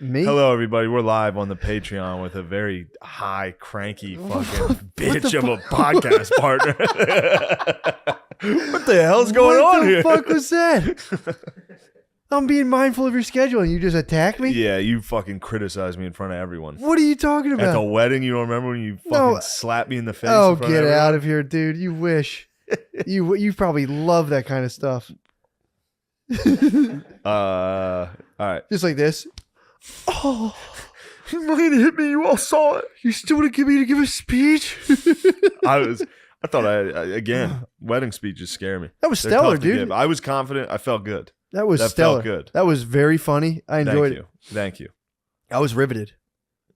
Me? Hello, everybody. We're live on the Patreon with a very high, cranky fucking bitch of a podcast partner. What the hell's going on here? What the fuck was that? I'm being mindful of your schedule and you just attack me? Yeah, you fucking criticized me in front of everyone. What are you talking about? At the wedding, you don't remember when you fucking slapped me in the face? Oh, in front get of out of here, dude. You wish. you probably love that kind of stuff. All right. Just like this. Oh, You might have hit me. You all saw it. you still want to give a speech? I thought again, wedding speeches scare me. That was They're stellar, tough to dude. give. I was confident. I felt good. That was That stellar. felt good. That was very funny. I enjoyed Thank you. it. Thank you. I was riveted.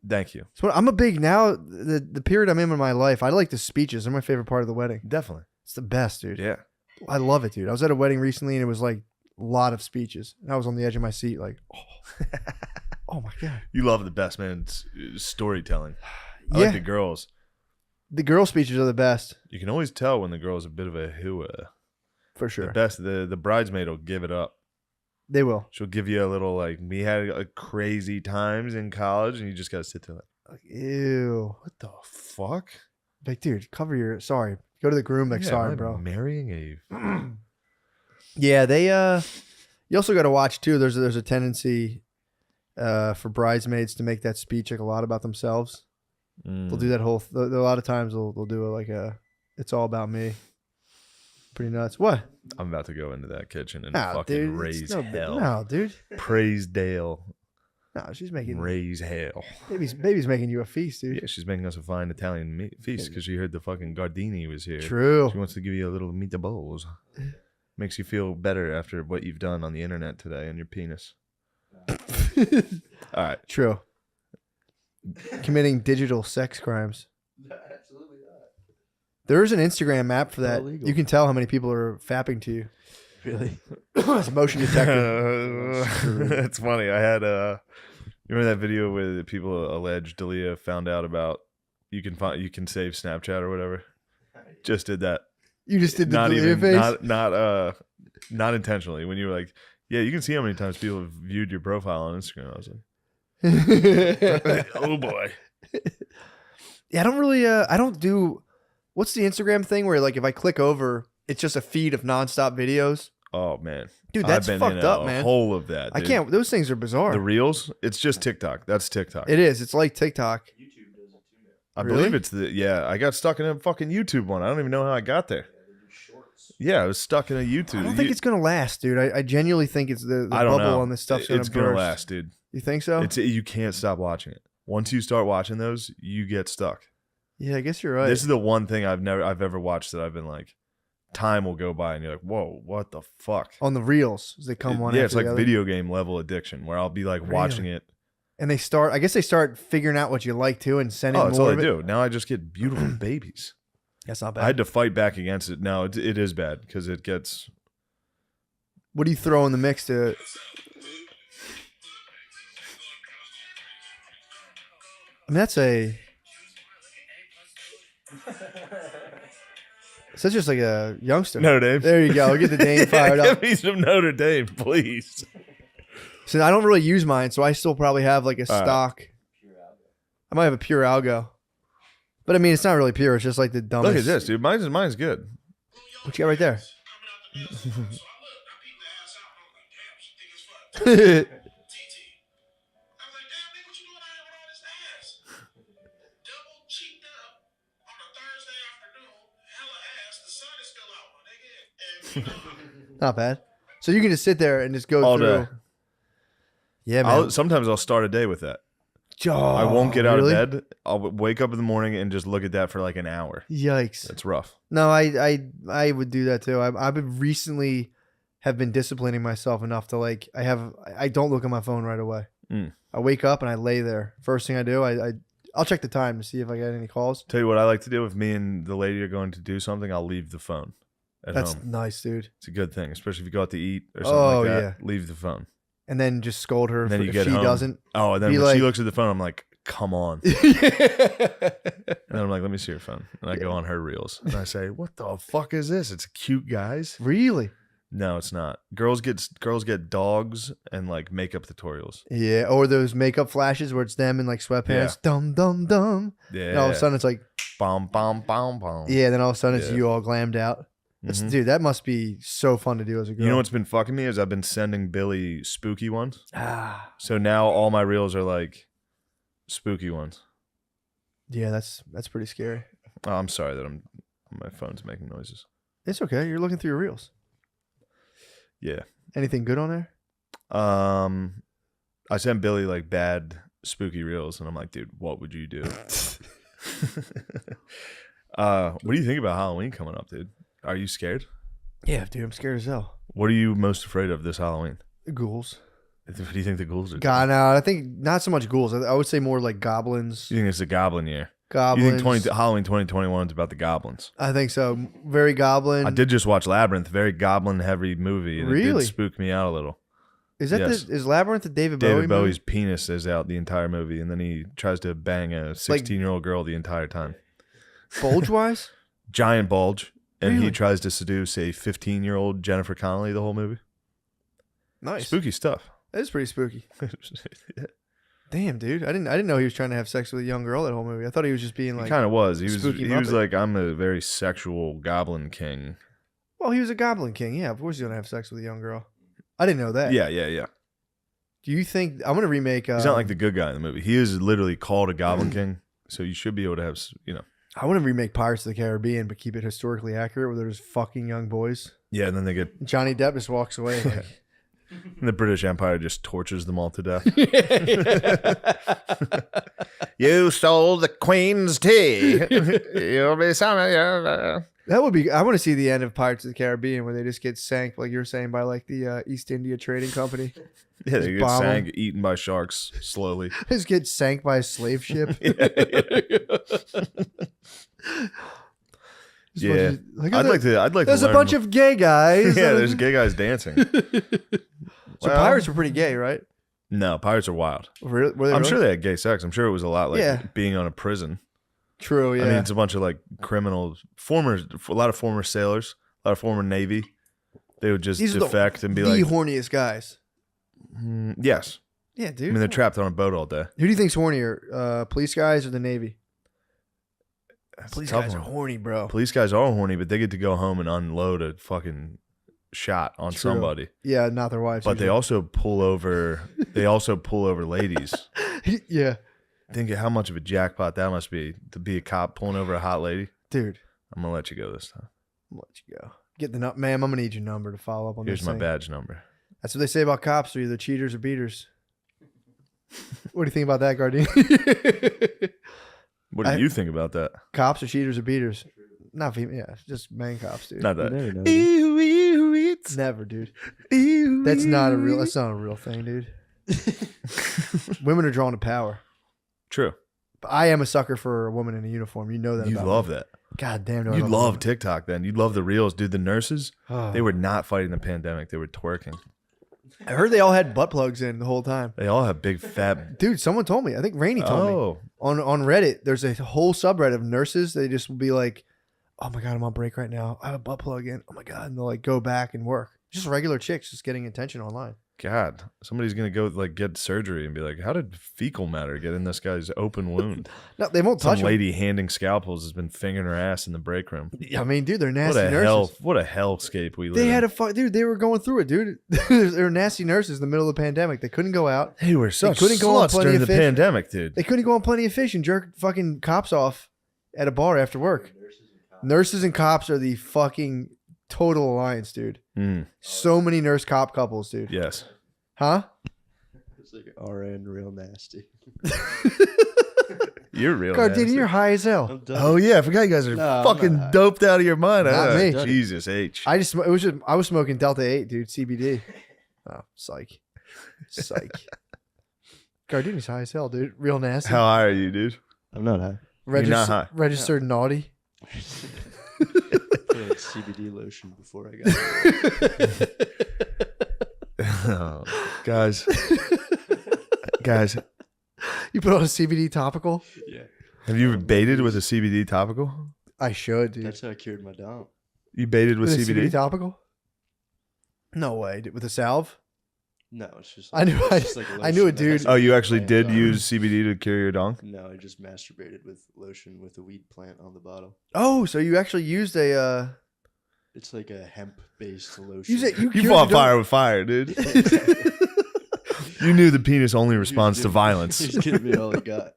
Thank you. So I'm a big now. The period I'm in my life, I like the speeches. They're my favorite part of the wedding. Definitely. It's the best, dude. Yeah. I love it, dude. I was at a wedding recently and it was like a lot of speeches. And I was on the edge of my seat, like, oh my god. You love the best man's storytelling. I Yeah. like the girls. The girl speeches are the best, You can always tell when the girl's a bit of a hooah. for sure. The best. The bridesmaid will give it up. They will. She'll give you a little like, we had crazy times in college, and you just gotta sit there like, Ew. what the fuck? Like, dude, cover your. Sorry. Go to the groom. Like, Yeah, sorry, I'm bro. marrying a. Yeah, they. You also got to watch too. There's a tendency, for bridesmaids to make that speech like a lot about themselves. They'll do that whole. A lot of times they'll do it like a. It's all about me. Pretty nuts. What? I'm about to go into that kitchen and No, fucking dude. raise It's hell. No, dude. Praise Dale. No, she's making. Raise hell. Baby's making you a feast, dude. Yeah, she's making us a fine Italian feast because she heard the fucking Gardini was here. True. She wants to give you a little meatballs. Makes you feel better after what you've done on the internet today and your penis. All right. True. Committing digital sex crimes. Absolutely not. There's an Instagram app for that. Illegal. You can tell how many people are fapping to you. Really? It's a motion detector. It's funny. I had you remember that video where the people alleged Dalia found out about you can save Snapchat or whatever. Just did that. You just did the Not deleted even face? not intentionally. When you were like, yeah, you can see how many times people have viewed your profile on Instagram. I was like, oh boy. Yeah, I don't really. I don't do. What's the Instagram thing where like if I click over, it's just a feed of nonstop videos? Oh man, Dude, that's I've been fucked in up, a man. Whole of that. I dude. can't. Those things are bizarre. The reels. It's just TikTok. That's TikTok. It is. It's like TikTok. YouTube does it too now. I Really? believe it's I got stuck in a fucking YouTube one. I don't even know how I got there. Yeah, they do shorts. Yeah, I was stuck in a YouTube. I don't think it's gonna last, dude. I genuinely think it's the I don't bubble know. on this stuff's It's gonna gonna burst. last, dude. You think so? You can't stop watching it. Once you start watching those, you get stuck. Yeah, I guess you're right. This is the one thing I've ever watched that I've been like, time will go by and you're like, whoa, what the fuck? On the reels, as they come one. Yeah, after it's like the other. video game level addiction where I'll be like watching it. And they start. I guess they start figuring out what you like too, and sending Oh, more that's all I of it. do. Now I just get beautiful babies. That's not I bad. had to fight back against it. No, it is bad because it gets. What do you throw in the mix to? I mean, that's a. So that's just like a youngster. Notre Dame. There you go. Get the Dame fired up. Give me some Notre Dame, please. So I don't really use mine, so I still probably have like a All right. stock. I might have a pure algo, but I mean, it's not really pure. It's just like the dumbest. Look at this, dude. Mine's good. What you got right there? Not bad. So you can just sit there and just go All through. day. Yeah, man. Sometimes I'll start a day with that. Oh, I won't get out really? of bed. I'll wake up in the morning and just look at that for like an hour. Yikes. It's rough. No, I would do that too. I've been recently have been disciplining myself enough to like I don't look at my phone right away. Mm. I wake up and I lay there. First thing I do, I'll check the time to see if I got any calls. Tell you what I like to do. If me and the lady are going to do something, I'll leave the phone at That's home. nice, dude. It's a good thing, especially if you go out to eat or something Oh, like that. yeah. Leave the phone. And then just scold her And then you if get she home. doesn't. Oh, and then Be when like- she looks at the phone, I'm like, come on. And then I'm like, let me see your phone. And I go on her reels. And I say, what the fuck is this? It's cute, guys. Really? No, it's not. Girls get dogs and like makeup tutorials. Yeah, or those makeup flashes where it's them in like sweatpants. Yeah. Dum dum dum. Yeah. And all of a sudden it's like, Bom bom bom bom. yeah. Then all of a sudden it's Yeah. you all glammed out. That's, Mhm. dude, that must be so fun to do as a girl. You know what's been fucking me is I've been sending Billy spooky ones. Ah, So now all my reels are like spooky ones. yeah, that's pretty scary. Oh, I'm sorry that my phone's making noises. It's okay. You're looking through your reels. Yeah. Anything good on there? I sent Billy like bad spooky reels, and I'm like, dude, what would you do? What do you think about Halloween coming up, dude? Are you scared? Yeah, dude, I'm scared as hell. What are you most afraid of this Halloween? Ghouls. What do you think the ghouls are? God, no, I think not so much ghouls. I would say more like goblins. You think it's a goblin year? Goblins. You think Halloween 2021 is about the goblins? I think so. Very goblin. I did just watch Labyrinth, very goblin heavy movie, and it Really? did spook me out a little. Is that Yes. is Labyrinth the David Bowie? David Bowie's movie? penis is out the entire movie, and then he tries to bang a 16-year-old girl the entire time. Bulge wise? Giant bulge, and Really? he tries to seduce a 15-year-old Jennifer Connelly the whole movie. Nice. Spooky stuff. That is pretty spooky. Damn, dude. I didn't know he was trying to have sex with a young girl that whole movie. I thought he was just being He like, kind of was. He was spooky he was Muppet. like, I'm a very sexual goblin king. well, he was a goblin king. Yeah, of course he's gonna have sex with a young girl. I didn't know that. Yeah. Do you think I'm gonna remake? He's not like the good guy in the movie. He is literally called a goblin king, so you should be able to have, I want to remake Pirates of the Caribbean, but keep it historically accurate, where there's fucking young boys. Yeah, and then they get Johnny Depp just walks away. Like, and the British Empire just tortures them all to death. You stole the Queen's tea. You'll be sorry. that would be. I want to see the end of Pirates of the Caribbean where they just get sank, like you were saying, by like the East India Trading Company. Yeah, they get bomb 'em. sank, eaten by sharks slowly. Just get sank by a slave ship. Just Yeah. bunch of- look at I'd that. like to. There's a learn bunch more. of gay guys. Yeah, there's gay guys dancing. So Well, pirates were pretty gay, right? No, pirates are wild. Were they I'm really? sure they had gay sex. I'm sure it was a lot like Yeah. being on a prison. True. Yeah. I mean, it's a bunch of like criminals, a lot of former sailors, a lot of former Navy. They would just These are the- defect and be the like, horniest guys. yes. Yeah, I dude. mean, they're trapped on a boat all day. Who do you think's hornier, police guys or the Navy? That's a Police tough guys are one. horny, bro. Police guys are horny, but they get to go home and unload a fucking shot on True. somebody. Yeah, not their wives. But they also pull over. They also pull over ladies. yeah, Think of how much of a jackpot that must be to be a cop pulling over a hot lady. dude. I'm gonna let you go this time. I'm gonna let you go. Get the ma'am. I'm gonna need your number to follow up on Here's this. my thing. badge number. That's what they say about cops. They're either cheaters or beaters. What do you think about that, Guardian? What do you think about that? Cops are cheaters or beaters? Not female. Yeah, just man cops, dude. Not You that. never know, dude. Never, dude. That's not a real thing, dude. Women are drawn to power. True. But I am a sucker for a woman in a uniform. You know that. You about love me. that. God damn. do I You love women. TikTok then. You love the reels. Dude, the nurses, Oh. they were not fighting the pandemic. They were twerking. I heard they all had butt plugs in the whole time. They all have big fat. Dude, someone told me. I think Rainey told me. Oh. On Reddit, there's a whole subreddit of nurses. They just will be like, oh my God, I'm on break right now. I have a butt plug in. Oh my God. And they'll like go back and work. Just regular chicks just getting attention online. God, somebody's going to go like get surgery and be like, how did fecal matter get in this guy's open wound? No, they won't Some touch them. lady handing scalpels has been fingering her ass in the break room. I mean, dude, they're nasty What a nurses. what a hellscape we live They in. had a fuck, dude. They were going through it, dude. They were nasty nurses in the middle of the pandemic. They couldn't go out. They were such couldn't go on sluts Plenty during of the Fish. pandemic, dude. They couldn't go on Plenty of Fish and jerk fucking cops off at a bar after work. Nurses and cops are the fucking total alliance, dude. Mm, So many nurse cop couples, dude. yes. Huh? It's like RN real nasty. You're real Gardini, nasty. you're high as hell. I'm done. Oh yeah, I forgot you guys are No, I'm fucking not. doped out of your mind. Not huh? me. Jesus H. I was smoking Delta 8, dude, CBD. Oh, psych. Gardini's high as hell, dude. Real nasty. How high are you, dude? I'm not high. You're not high. Registered naughty. I had CBD lotion before I got Oh, guys, guys, You put on a CBD topical? Yeah. have you baited with a CBD topical? I should, dude. That's how I cured my dom. You baited with With a CBD? topical? No way. With a salve? No, it's just. I knew- it's just like I knew a lotion that has dude- Oh, you actually plant did on it. use CBD to cure your dong? No, I just masturbated with lotion with a weed plant on the bottle. Oh, so you actually used a It's like a hemp-based lotion. use it. You You cured fought your fire with fire, dude. You knew the penis only responds to violence. He's giving me all he got.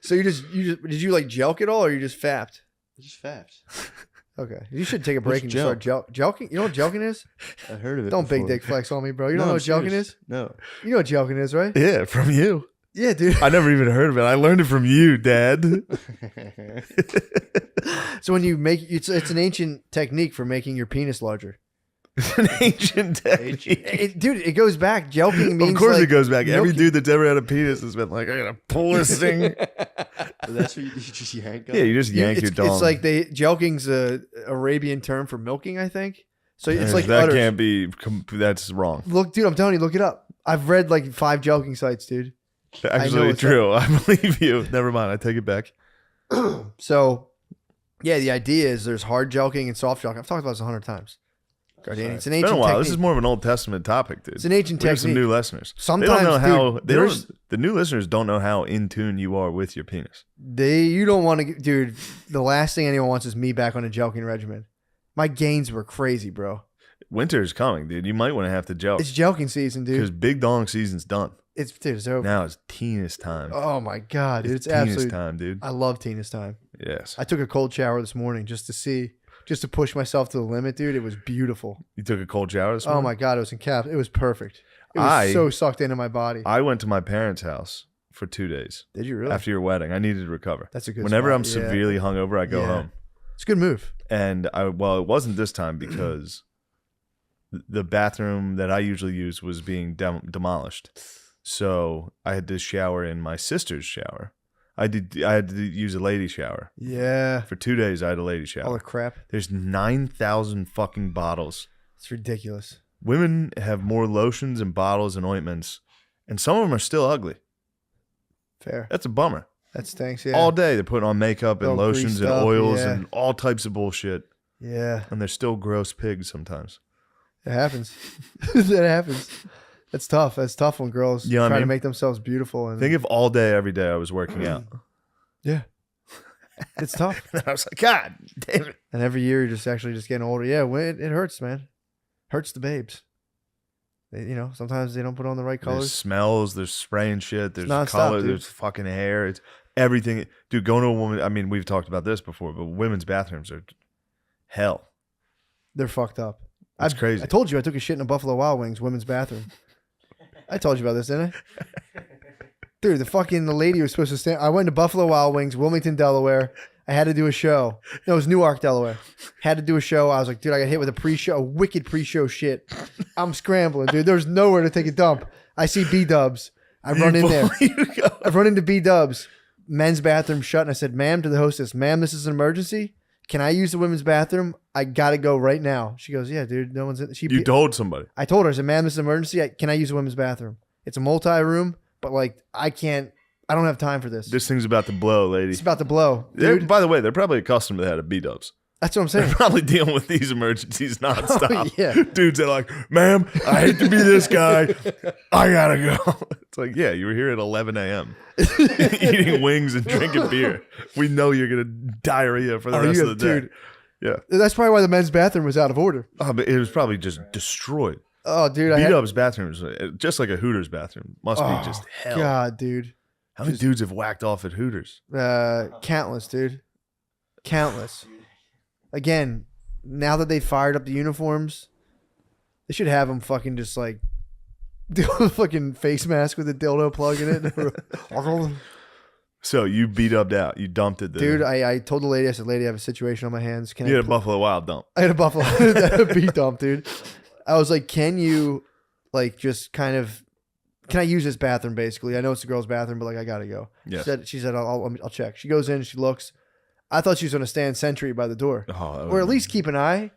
So you just did you like jelk it all or you just fapped? Just faps. Okay. You should take a break and What's just start jelking. You know what jelking is? I heard of it. Don't big before. dick flex on me, bro. You don't No, know I'm what jelking serious. is? No. You know what jelking is, right? Yeah, from you. Yeah, dude. I never even heard of it. I learned it from you, Dad. So when you make it's an ancient technique for making your penis larger. It's an ancient technique. Dude, it goes back. Jelking means Of course like it goes back. Every milking. dude that's ever had a penis has been like, I gotta pull this thing. That's what you just yank on? Yeah, you just yank your dong. It's like jelking's a Arabian term for milking, I think. So it's like that udders. can't be. That's wrong. Look, dude, I'm telling you, look it up. I've read like 5 jelking sites, dude. Actually, it's true. I believe you. Never mind. I take it back. So, yeah, the idea is there's hard jelking and soft jelking. I've talked about this 100 times. Guardian, it's an It's been ancient a while. technique. This is more of an Old Testament topic, dude. It's an ancient We have some technique. new listeners. Sometimes, they don't know how. dude, They there's- don't. The new listeners don't know how in tune you are with your penis. You don't want to, dude. The last thing anyone wants is me back on a jelking regimen. My gains were crazy, bro. Winter is coming, dude. You might want to have to gel It's jelking season, because dude. big dong season's done. It's over. Now it's penis time. Oh my god, dude, it's penis absolutely. time, dude. I love Tina's time. Yes. I took a cold shower this morning just to push myself to the limit, dude. It was beautiful. You took a cold shower this Oh morning? my god, it was in caps. It was perfect. It was I- so sucked into my body. I went to my parents' house for 2 days Did you really? after your wedding. I needed to recover. That's a good. Whenever spot. I'm Yeah. severely hungover, I go Yeah. home. It's a good move. And it wasn't this time because the bathroom that I usually use was being demolished. So I had to shower in my sister's shower. I had to use a lady shower. Yeah. For 2 days, I had a lady All shower. the crap. There's 9,000 fucking bottles. It's ridiculous. Women have more lotions and bottles and ointments, and some of them are still ugly. Fair. That's a bummer. That stinks. Yeah. All day they're putting on makeup and All lotions greased and up, oils yeah. and all types of bullshit, Yeah. and they're still gross pigs sometimes. It happens. That happens. That's tough. That's tough when girls You know what I try to mean? make themselves beautiful. And Think if all day, every day I was working out. yeah, it's tough. And I was like, God damn it. And every year you're just getting older. Yeah, it hurts, man. Hurts the babes. Sometimes they don't put on the right There's colors. smells, there's spraying shit, there's nonstop, color, dude. there's fucking hair, it's everything. Dude, going to a woman, I mean, we've talked about this before, but women's bathrooms are hell. They're fucked up. That's crazy. I told you I took a shit in a Buffalo Wild Wings women's bathroom. I told you about this, didn't I? Dude, the lady was supposed to stand. I went to Buffalo Wild Wings, Wilmington, Delaware. I had to do a show. No, it was Newark, Delaware. Had to do a show. I was like, dude, I got hit with a wicked pre-show shit. I'm scrambling, dude. There's nowhere to take a dump. I see B-dubs. I run in there. I run into B-dubs. Men's bathroom shut, and I said, ma'am, to the hostess, ma'am, this is an emergency. Can I use the women's bathroom? I gotta go right now. She goes, yeah, dude, no one's in. You told somebody. I told her, I said, ma'am, this is an emergency. Can I use the women's bathroom? It's a multi-room, but like, I don't have time for this. This thing's about to blow, lady. It's about to blow, dude. By the way, they're probably accustomed to that at B-dubs. That's what I'm They're saying. probably dealing with these emergencies nonstop. Oh, yeah. Dudes are like, ma'am, I hate to be this guy. I gotta go. It's like, yeah, you were here at 11 a.m. eating wings and drinking beer. We know you're gonna diarrhea for the rest of the day. Dude, Yeah. that's probably why the men's bathroom was out of order. Oh, but it was probably just destroyed. Oh, dude. B-dub's bathrooms, just like a Hooters bathroom, must be just hell. God, dude. How many dudes have whacked off at Hooters? Countless, dude. Countless. Again, now that they fired up the uniforms, they should have them fucking just like do a fucking face mask with a dildo plug in it. So you B-dubbed out. You dumped it there. Dude, I told the lady, I said, lady, I have a situation on my hands. Can You I had a Buffalo Wild dump. I had a Buffalo a beat dump, dude. I was like, can you like just kind of can I use this bathroom basically? I know it's the girl's bathroom, but like I gotta go. Yes. She said I'll check. She goes in, she looks. I thought she was gonna stand sentry by the door. Oh, Or at least keep an eye.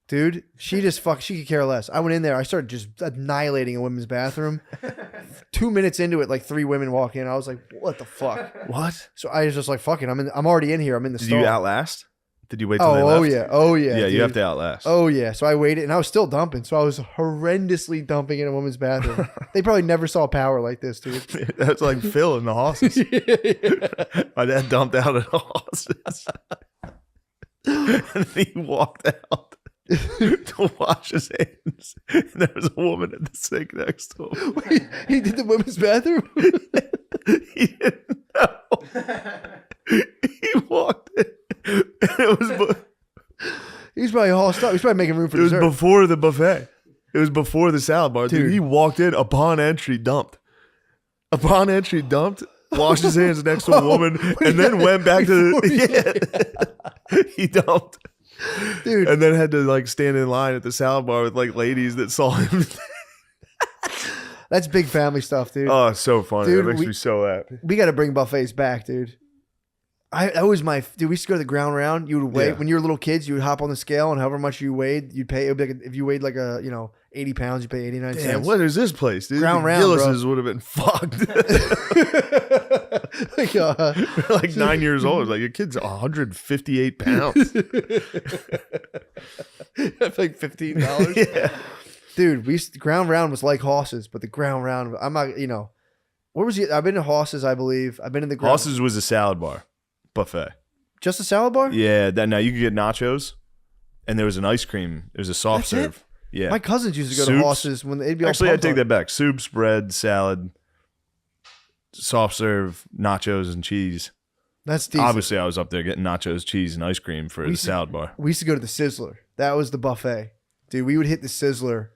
Dude, she could care less. I went in there, I started just annihilating a women's bathroom. 2 minutes into it, like 3 women walk in. I was like, what the fuck? What? So I was just like, fuck it. I'm already in here. I'm in the Did stall. you outlast? Did you wait till they left? Oh yeah. Yeah, dude. you have to outlast. Oh yeah. So I waited, and I was still dumping. So I was horrendously dumping in a woman's bathroom. They probably never saw power like this, dude. That's like Phil in the horses. My dad dumped out at the horses. And he walked out to wash his hands. And there was a woman at the sink next to him. Wait, he did the women's bathroom? He didn't know. He walked in. And it was He's probably hossed up. He's probably making room for dessert. before the buffet. It was before the salad bar. Dude, Dude. he walked in upon entry, dumped. Upon entry, dumped, washed his hands next to a woman, and then went back to the. Yeah. He dumped. Dude. And then had to like stand in line at the salad bar with like ladies that saw him. That's big family stuff, dude. Oh, it's so funny. Dude, That makes me so happy. We got to bring buffets back, dude. That was my dude. We used to go to the ground round. You would weigh when you were little kids. You would hop on the scale, and however much you weighed, you'd pay. It would be like if you weighed like 80 pounds, you pay 89 Damn, cents. what is this place, dude? Ground The round, Gillis's would have been fucked. Like 9 years old. Like your kid's 158 pounds. That's like $15. Yeah. Dude, the ground round was like horses, but the ground round. I'm not. Where was he? I've been to horses, I believe. I've been in the ground. Horses was a salad bar buffet. Just a salad bar? Yeah, now you could get nachos, and there was an ice cream. There was a soft That's it? serve. Yeah. My cousins used to go Soups? to horses when they'd be all Actually, I pumped take on- that back. Soups, bread, salad, soft serve, nachos, and cheese. That's decent. Obviously, I was up there getting nachos, cheese, and ice cream for the salad bar. We used to go to the Sizzler. That was the buffet. Dude, we would hit the Sizzler.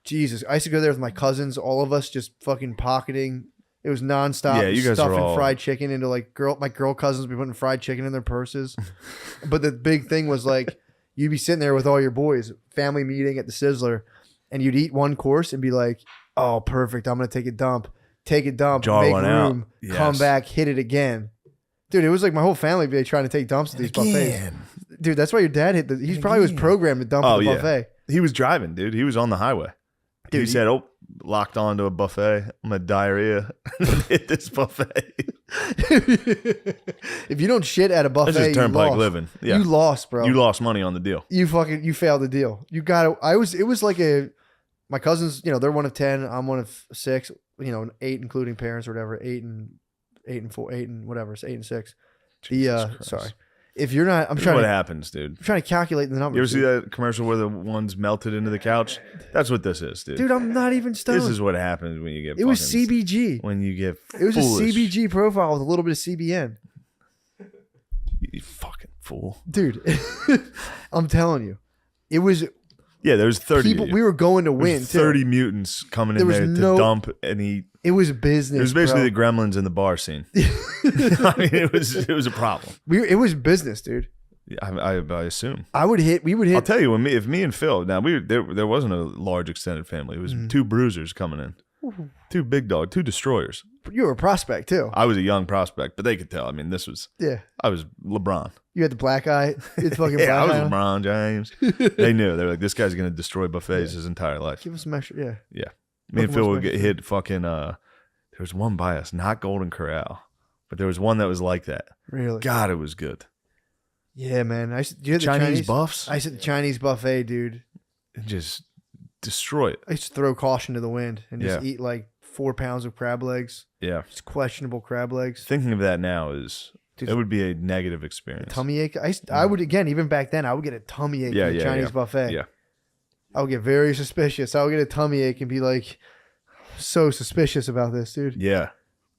Jesus. I used to go there with my cousins, all of us just fucking pocketing. It was nonstop. Yeah, you guys stuffing were all- fried chicken into my girl cousins would be putting fried chicken in their purses. But the big thing was like, you'd be sitting there with all your boys, family meeting at the Sizzler, and you'd eat one course and be like, oh, perfect. I'm going to take a dump, Jar make one out. room, Yes. come back, hit it again. Dude, it was like my whole family be trying to take dumps at these buffets. Dude, that's why your dad hit he probably was programmed to dump at the buffet. He was driving, dude. He was on the highway. Dude, he said, "Oh, locked onto a buffet. I'm a diarrhea. Hit this buffet." If you don't shit at a buffet, That's just you turnpike lost. living. Yeah. You lost, bro. You lost money on the deal. You failed the deal. You got it. It was like my cousins, they're one of 10. I'm one of 6, 8, including parents or whatever, 8 and 4, 8 and whatever. It's 8 and 6. Jesus Christ. Sorry. If you're not, This is what happens, dude. I'm trying to calculate the numbers. You ever see that commercial where the one's melted into the couch? That's what this is, dude. Dude, I'm not even stoned. This is what happens when you get. It was fucking- CBG. When you get. It was foolish. a CBG profile with a little bit of CBN. You fucking fool. Dude, I'm telling you. It was Yeah, there was 30 people. of you. We were going to There was win, too. 30 mutants coming There in was there no- to dump and eat. It was business. It was basically bro. the Gremlins in the bar scene. I mean, it was a problem. It was business, dude. Yeah, I assume. We would hit. I'll tell you, if me and Phil, now there wasn't a large extended family. It was Mm-hmm. 2 bruisers coming in, 2 big dog, 2 destroyers. You were a prospect too. I was a young prospect, but they could tell. I mean, Yeah. I was LeBron. You had the black eye. It's fucking Yeah, I black was eye on. LeBron James. They knew. They were like, this guy's gonna destroy buffets his entire life. Give us some extra. Yeah. Yeah, me and Nothing Phil more would get hit. Fucking. There was one by us, not Golden Corral, but there was one that was like that. Really. God, it was good. Yeah, man. You had the Chinese buffs. I said the Chinese buffet, dude. Just destroy it. I used to throw caution to the wind and just Yeah. eat like 4 pounds of crab legs. Yeah. Just questionable crab legs. Thinking of that now is Dude, it would be a negative experience. Tummy ache. I would again, even back then, I would get a tummy ache Yeah, from the yeah, Chinese yeah. buffet. Yeah. I would get very suspicious. I would get a tummy ache and be like, so suspicious about this, dude. Yeah.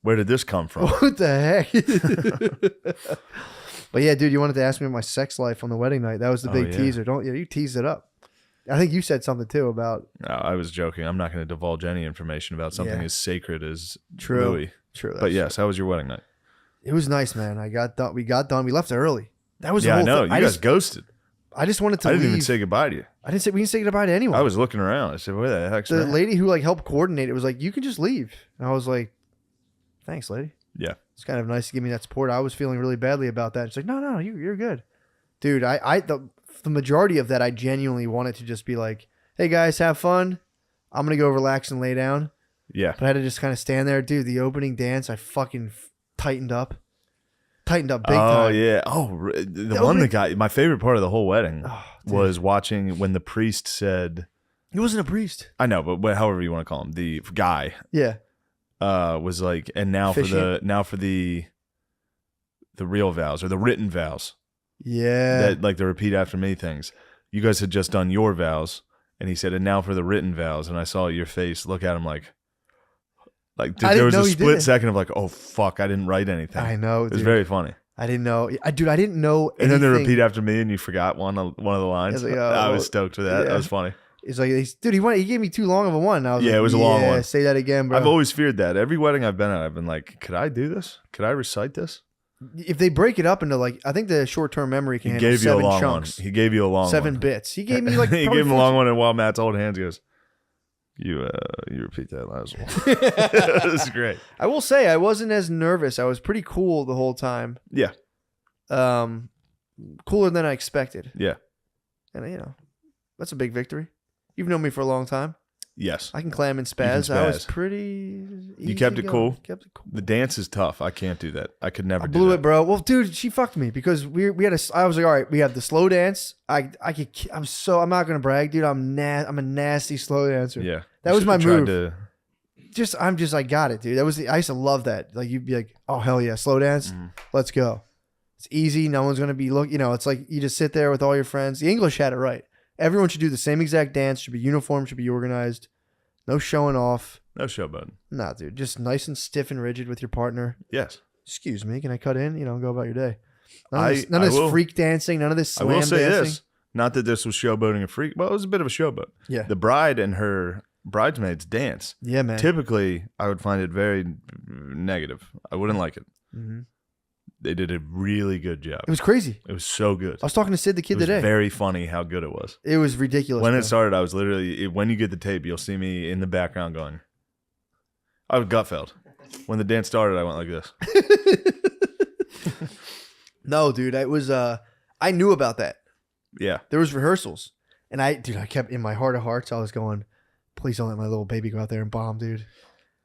Where did this come from? What the heck? But yeah, dude, you wanted to ask me about my sex life on the wedding night. That was the big yeah. teaser. You teased it up. I think you said something too about No, I was joking. I'm not going to divulge any information about something Yeah. as sacred as True. Louis. True. But yes, how was your wedding night? It was nice, man. We got done. We left early. That was the Yeah, I whole know. thing. You guys ghosted. I just wanted to I didn't leave. even say goodbye to you. We didn't say goodbye to anyone. I was looking around. I said, where the heck's The Matt? lady who helped coordinate it was like, you can just leave. And I was like, thanks, lady. Yeah. It's kind of nice to give me that support. I was feeling really badly about that. She's like, no, you're good. Dude, the majority of that, I genuinely wanted to just be like, hey guys, have fun. I'm going to go relax and lay down. Yeah. But I had to just kind of stand there. Dude, the opening dance, I fucking tightened up. tightened up big Oh time. yeah. Oh, the one that got my favorite part of the whole wedding was watching when the priest said, He wasn't a priest. I know, but however you want to call him, the guy, Yeah. was like, and now for the real vows or the written vows. Yeah. That like the repeat after me things. You guys had just done your vows, and he said, and now for the written vows. And I saw your face look at him like there was a split second of like, oh fuck, I didn't write anything. I know. It was very funny. I didn't know. I didn't know anything. And then the repeat after me, and you forgot one of the lines. I was like, I was stoked for that. yeah. That was funny. It's like, dude, he gave me too long of a one. I was like, It was a long one. Say that again, bro. I've always feared that. Every wedding I've been at, I've been like, could I do this? Could I recite this? If they break it up into like, I think the short-term memory can He handle gave you a 7 long chunks. one. He gave you a long 7 one. bits. He gave me like he probably gave him a long one, and while Matt's holding hands, he goes, You repeat that last one. It was great. I will say I wasn't as nervous. I was pretty cool the whole time. Yeah. Cooler than I expected. Yeah. And that's a big victory. You've known me for a long time. Yes. I can clam and spaz. I was pretty easy. You kept it going. cool? Kept it cool. The dance is tough. I can't do that. I could never do blew that. it, bro. Well, dude, she fucked me because we had I was like, all right, we have the slow dance. I'm not gonna brag, dude. I'm a nasty slow dancer. Yeah. That was my move. I'm I got it, dude. I used to love that. Like you'd be like, oh hell yeah, slow dance. Let's go. It's easy. No one's gonna be it's like you just sit there with all your friends. The English had it right. Everyone should do the same exact dance. Should be uniform. Should be organized. No showing off. No showboating. Nah, dude. Just nice and stiff and rigid with your partner. Yes. Excuse me. Can I cut in? Go about your day. None of I this will. freak dancing. None of this slam I will say dancing. this. Not that this was showboating a freak. Well, it was a bit of a showboat. Yeah. The bride and her bridesmaids dance. Yeah, man. Typically, I would find it very negative. I wouldn't like it. Mm-hmm. They did a really good job. It was crazy. It was so good. I was talking to Sid the kid It was today. very funny how good it was. It was ridiculous. When bro. it started, I was literally, when you get the tape, you'll see me in the background going, I was Gutfeld. When the dance started, I went like this. No, dude, I was I knew about that. Yeah. There was rehearsals. And I kept in my heart of hearts, I was going, please don't let my little baby go out there and bomb, dude.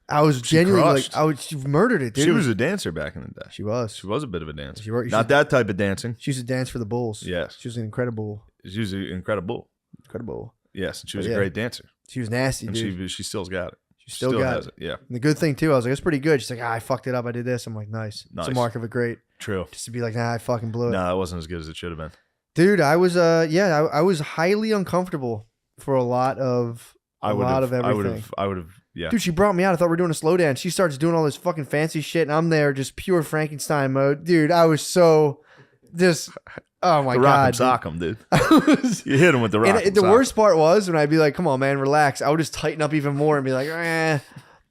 I was genuinely she murdered it, dude. She was a dancer back in the day. She was. She was a bit of a dancer. Not that type of dancing. She used to dance for the Bulls. Yes. She was an incredible. She was incredible. Incredible. Yes, and she was a great dancer. She was nasty, and dude. she still's got it. She still got has it. Yeah. And the good thing too, I was like, it's pretty good. She's like, I fucked it up. I did this. I'm like, nice. It's a mark of a great. True. Just to be like, I fucking blew it. No, it wasn't as good as it should have been. Dude, I was I was highly uncomfortable for a lot of everything. I would have. Yeah. Dude, she brought me out. I thought we were doing a slow dance. She starts doing all this fucking fancy shit, and I'm there just pure Frankenstein mode. Dude, I was so just, oh my God. Rock 'em, dude. You hit him with the rock. And the worst part was when I'd be like, come on, man, relax. I would just tighten up even more and be like, eh.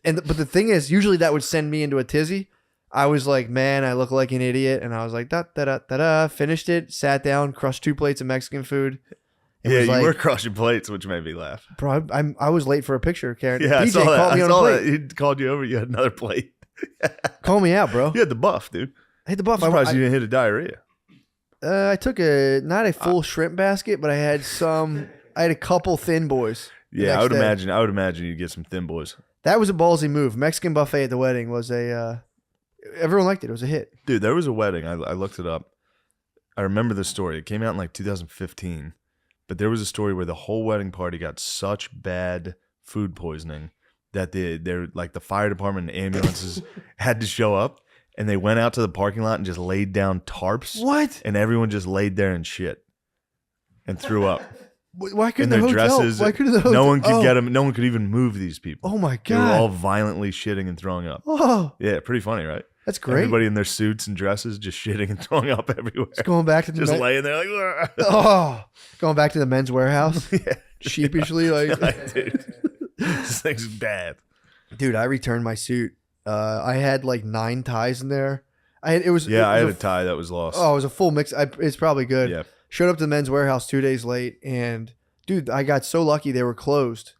But the thing is, usually that would send me into a tizzy. I was like, man, I look like an idiot. And I was like, da-da-da-da-da. Finished it, sat down, crushed 2 plates of Mexican food. Yeah, you were crushing plates, which made me laugh. Bro, I was late for a picture, Karen. Yeah, DJ called me on a plate. He called you over. You had another plate. Call me out, bro. You had the buff, dude. I hit the buff. I'm surprised you didn't hit a diarrhea. I took not a full shrimp basket, but I had a couple thin boys. Yeah, I would imagine you'd get some thin boys. That was a ballsy move. Mexican buffet at the wedding was everyone liked it. It was a hit. Dude, there was a wedding. I looked it up. I remember the story. It came out in like 2015. But there was a story where the whole wedding party got such bad food poisoning that they're like the fire department and ambulances had to show up, and they went out to the parking lot and just laid down tarps. What? And everyone just laid there and shit and threw up. Why couldn't in the their hotel? dresses? Why couldn't the hotel? No one could get them. No one could even move these people. Oh my God! They were all violently shitting and throwing up. Oh, yeah, pretty funny, right? That's great. Everybody in their suits and dresses just shitting and throwing up everywhere. It's going back to the just laying there like, going back to the men's warehouse. Yeah. Sheepishly, like, dude, this thing's bad. Dude, I returned my suit. I had like 9 ties in there. I had a tie that was lost. Oh, it was a full mix. It's probably good. Yeah. Showed up to the men's warehouse 2 days late, and dude, I got so lucky they were closed,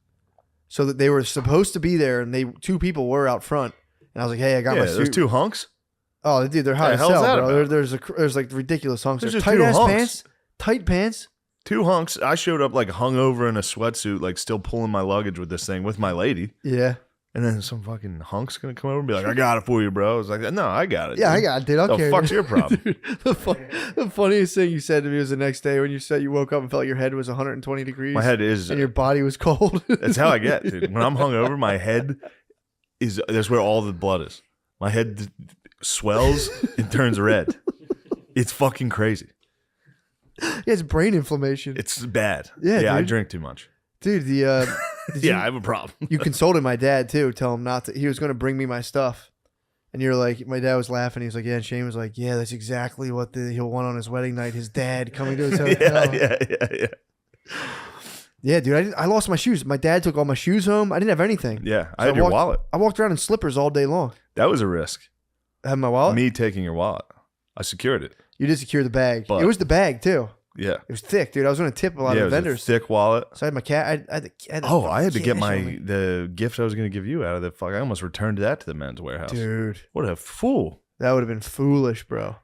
so that they were supposed to be there, and 2 people were out front. And I was like, hey, I got my suit. There's 2 hunks? Oh, dude, they're hot as hell, bro. There's like ridiculous hunks. There's tight ass pants. Tight pants. 2 hunks. I showed up like hungover in a sweatsuit, like still pulling my luggage with this thing with my lady. Yeah. And then some fucking hunk's gonna come over and be like, "I got it for you, bro." I was like, "No, I got it." Yeah, I dude. got it, dude. I'll The carry fuck's it. your problem? Dude, the funniest thing you said to me was the next day when you said you woke up and felt like your head was 120 degrees. My head is. and your body was cold. That's how I get, dude. When I'm hungover, my head is. That's where all the blood is. My head swells and turns red. It's fucking crazy. He has brain inflammation. It's bad. Yeah, I dude. drink too much. Dude, Yeah, I have a problem. you consulted my dad too. Tell him not to. He was going to bring me my stuff, and you're like, my dad was laughing. He was like, yeah. And Shane was like, yeah, that's exactly what he'll want on his wedding night. His dad coming to his hotel. Yeah. Yeah, dude. I lost my shoes. My dad took all my shoes home. I didn't have anything. Yeah, I So had your walked- wallet. I walked around in slippers all day long. That was a risk. I had my wallet. Me taking your wallet. I secured it. You did secure the bag. But- It was the bag too. Yeah. It was thick, dude. I was going to tip a lot Yeah, of it the was a vendors. thick wallet. So I had my cat. I had the I had to get cash on me. the gift I was going to give you out of the fuck. I almost returned that to the men's warehouse. Dude, What a fool. that would have been foolish, bro.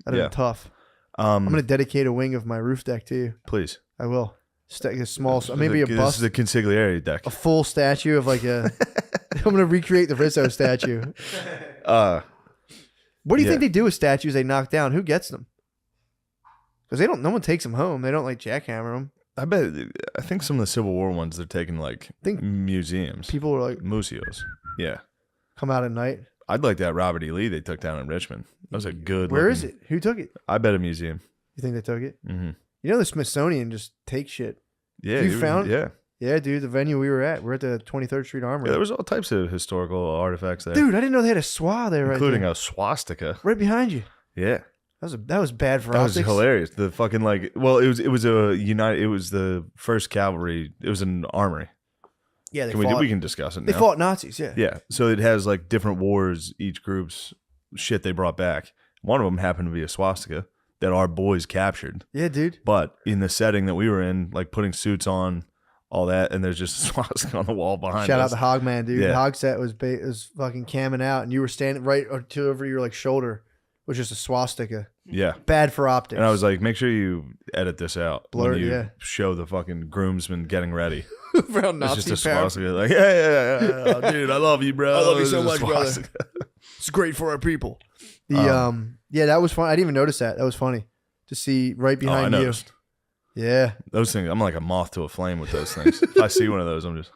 That'd have Yeah. been tough. I'm Um, going to dedicate a wing of my roof deck to you. please. I will. A small, maybe a This bust, is the consigliere deck. a full statue of like a. I'm going to recreate the Rizzo statue. What do you Yeah. think they do with statues they knock down? Who gets them? Because they don't. No one takes them home. They don't like jackhammer them. I think some of the Civil War ones they're taking like Think museums. people are like Museos. Yeah. come out at night. I'd like that Robert E. Lee they took down in Richmond. That was a good Where is it? Who took it? I bet a museum. You think they took it? Mm-hmm. You know the Smithsonian just takes shit. Yeah. You found- Yeah. Yeah, dude. The venue we were at, we're at the 23rd Street Armory. Yeah, there was all types of historical artifacts there. Dude, I didn't know they had a SWA there, including right there. a swastika. Right behind you. Yeah. That was bad for That was optics. hilarious. The fucking it was the first cavalry. It was an armory. Yeah, We can discuss it now. They fought Nazis. Yeah. Yeah. So it has like different wars, each group's shit they brought back. One of them happened to be a swastika that our boys captured. Yeah, dude. But in the setting that we were in, like putting suits on, all that, and there's just a swastika on the wall behind Shout out us. to Hogman, dude. Yeah. The Hog set was fucking camming out, and you were standing right over your like shoulder, was just a swastika. Yeah. Bad for optics. And I was like, make sure you edit this out. Blur when it, you yeah. show the fucking groomsmen getting ready. around It's Nazi just a parents. swastika. Like, yeah, dude, I love you, bro. I love you It's so a much, brother. swastika. It's great for our people. Yeah, that was fun. I didn't even notice that. That was funny to see right Oh, I behind you. noticed. Yeah. Those things, I'm like a moth to a flame with those things. If I see one of those, I'm just,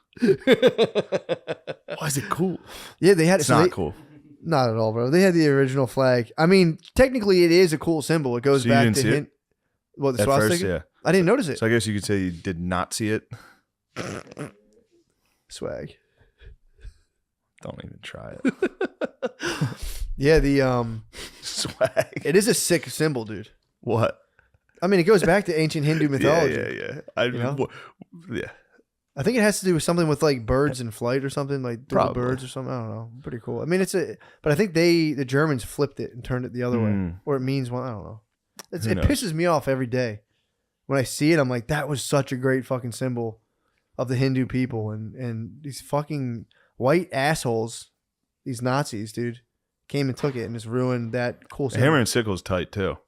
why is it cool? Yeah, they had It's so not they- cool. Not at all, bro. They had the original flag. I mean, technically, it is a cool symbol. It goes So you back didn't to see it? hint. What the At swastika? first, yeah. I didn't notice it. So I guess you could say you did not see it. Swag. Don't even try it. Yeah, the Swag. it is a sick symbol, dude. What? I mean, it goes back to ancient Hindu mythology. Yeah. know? Yeah. I think it has to do with something with like birds in flight or something, like little Probably. birds or something. I don't know. Pretty cool. I mean, but I think the Germans flipped it and turned it the other way, or it means one. I don't know. It Who knows? pisses me off every day when I see it. I'm like, that was such a great fucking symbol of the Hindu people, and these fucking white assholes, these Nazis, dude, came and took it and just ruined that cool The symbol. hammer and sickle's tight too.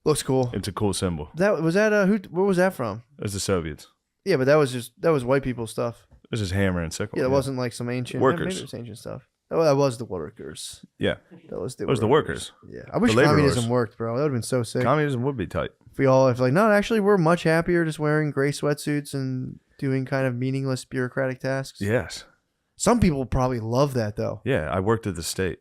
Looks cool. It's a cool symbol. Where was that from? It was the Soviets. Yeah, but that was white people stuff. It was just hammer and sickle. Yeah, it wasn't like some ancient Workers. Maybe it was ancient stuff. That was the workers. Yeah. That was the It was the workers. Yeah, I wish The labor communism wars. worked, bro. That would have been so sick. Communism would be tight. If like, no, actually, we're much happier just wearing gray sweatsuits and doing kind of meaningless bureaucratic tasks. Yes. Some people probably love that though. Yeah. I worked at the state.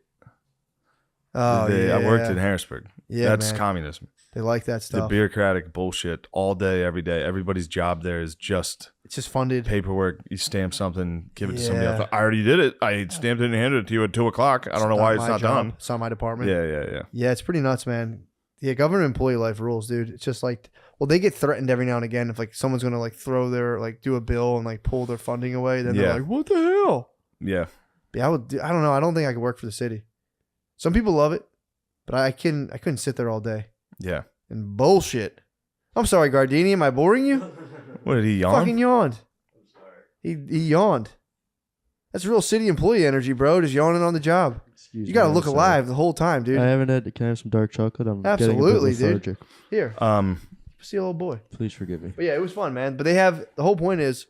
Oh yeah, I worked in Harrisburg. Yeah, That's man. communism. They like that The stuff. bureaucratic bullshit all day, every day. Everybody's job there is just It's just funded. paperwork. You stamp something, give it to somebody Yeah. else. I already did it. I stamped it and handed it to you at 2:00. I don't know why it's my not job. done. It's not my department. Yeah. Yeah, it's pretty nuts, man. Yeah, government employee life rules, dude. It's just like, well, they get threatened every now and again if like someone's gonna like throw their like do a bill and like pull their funding away. Then they're Yeah. like, what the hell? Yeah. Yeah, I don't know. I don't think I could work for the city. Some people love it, but I couldn't sit there all day Yeah. and bullshit. I'm sorry, Gardini. Am I boring you? What did he yawn? Fucking yawned. He yawned. That's real city employee energy, bro. Just yawning on the job. Excuse You gotta me, look I'm sorry. alive the whole time, dude. I haven't had. Can I have some dark chocolate? I'm Absolutely, getting a bit dude. lethargic. Here, see a little boy. Please forgive me. But yeah, it was fun, man. But they have the whole point is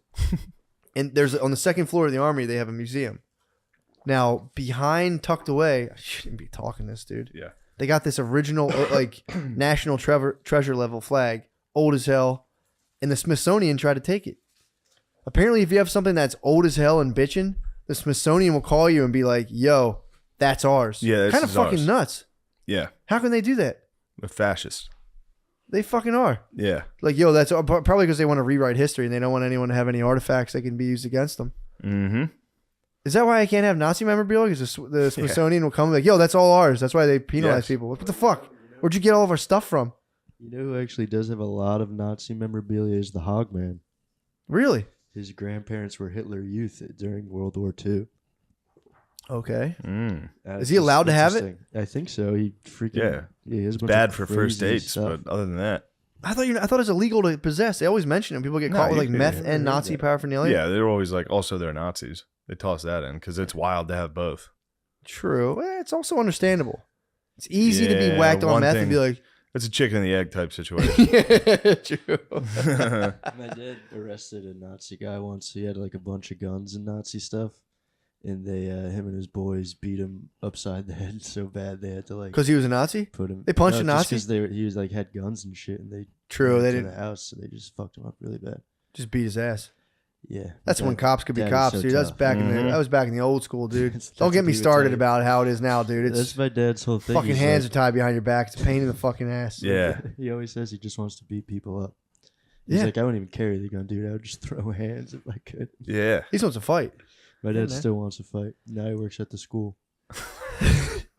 And there's on the second floor of the army, they have a museum. Now, behind, tucked away, I shouldn't be talking this, dude. Yeah. They got this original, like, national treasure level flag, old as hell, and the Smithsonian tried to take it. Apparently, if you have something that's old as hell and bitching, the Smithsonian will call you and be like, yo, that's ours. Yeah, this kind of is fucking ours. nuts. Yeah. How can they do that? They're fascists. They fucking are. Yeah. Like, yo, that's probably because they want to rewrite history and they don't want anyone to have any artifacts that can be used against them. Mm-hmm. Is that why I can't have Nazi memorabilia? Because the Smithsonian will come like, yo, that's all ours. That's why they penalize people. What the fuck? Where'd you get all of our stuff from? You know who actually does have a lot of Nazi memorabilia is the Hogman. Really? His grandparents were Hitler Youth during World War II. Okay. Mm. Is he allowed to have it? Interesting. I think so. He freaking he has a bunch Bad of for first crazy dates, stuff. but other than that. I thought it's illegal to possess. They always mention it. People get caught with like meth and Nazi paraphernalia. Yeah, they're always like, also they're Nazis. They toss that in because it's wild to have both. True. It's also understandable. It's easy to be whacked on meth and be like, it's a chicken and the egg type situation. yeah, true. My dad arrested a Nazi guy once. He had like a bunch of guns and Nazi stuff. And they, him and his boys beat him upside the head so bad they had to like Because he was a Nazi? put him. They punched a Nazi? Because he was like had guns and shit, and they True. They went to didn't the house, so they just fucked him up really bad. just beat his ass. Yeah, That's when cops could be Dad is cops, so dude. That's tough. back in the that was back in the old school, dude. That's Don't get what me he would started tell you. about how it is now, dude. It's That's my dad's whole thing. fucking He's hands are like, tied behind your back. It's a pain in the fucking ass. Yeah. he always says he just wants to beat people up. He's Yeah. like, I wouldn't even care what they're gonna do. I would just throw hands if I could. Yeah. He just wants to fight. My Yeah, dad man. still wants to fight. Now he works at the school.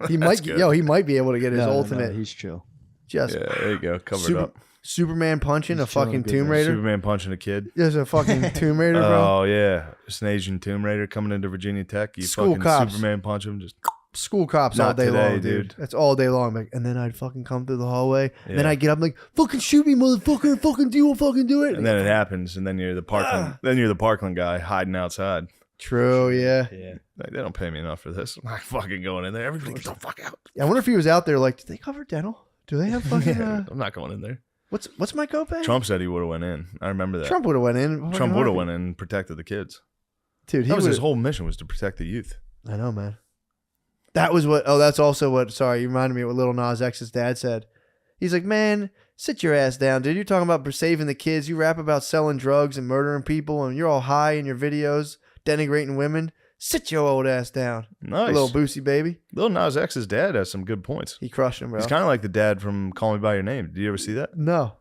He might good. he might be able to get his No, ultimate he's chill. just Yeah, there you go. Covered up. Superman punching He's a chilling fucking good, Tomb man. Raider. Superman punching a kid. There's a fucking Tomb Raider, bro. Oh, yeah. Just an Asian Tomb Raider coming into Virginia Tech. You School fucking cops. Superman punch him. Just School cops Not all day today, long, dude. dude. That's all day long. Like, and then I'd fucking come through the hallway. And then Yeah. I'd get up and like, fucking shoot me, motherfucker. Fucking do you fucking do it. and then it happens, and then you're the Parkland. Then you're the Parkland guy hiding outside. True, yeah. Yeah. Like, they don't pay me enough for this. I'm not fucking going in there. Everybody get the fuck out. I wonder if he was out there like, do they cover dental? Do they have fucking I'm not going in there. what's my copay? Trump said he would have went in. I remember that. Trump would have went in. Trump would have went in and protected the kids. Dude, he That was his would've- whole mission, was to protect the youth. I know, man. That was what. Oh, that's also what. Sorry, you reminded me of what Lil Nas X's dad said. He's like, man, sit your ass down, dude. You're talking about saving the kids. You rap about selling drugs and murdering people, and you're all high in your videos, denigrating women. Sit your old ass down, Nice. little Boosie baby. Lil Nas X's dad has some good points. He crushed him, bro. He's kind of like the dad from Call Me By Your Name. Did you ever see that? No,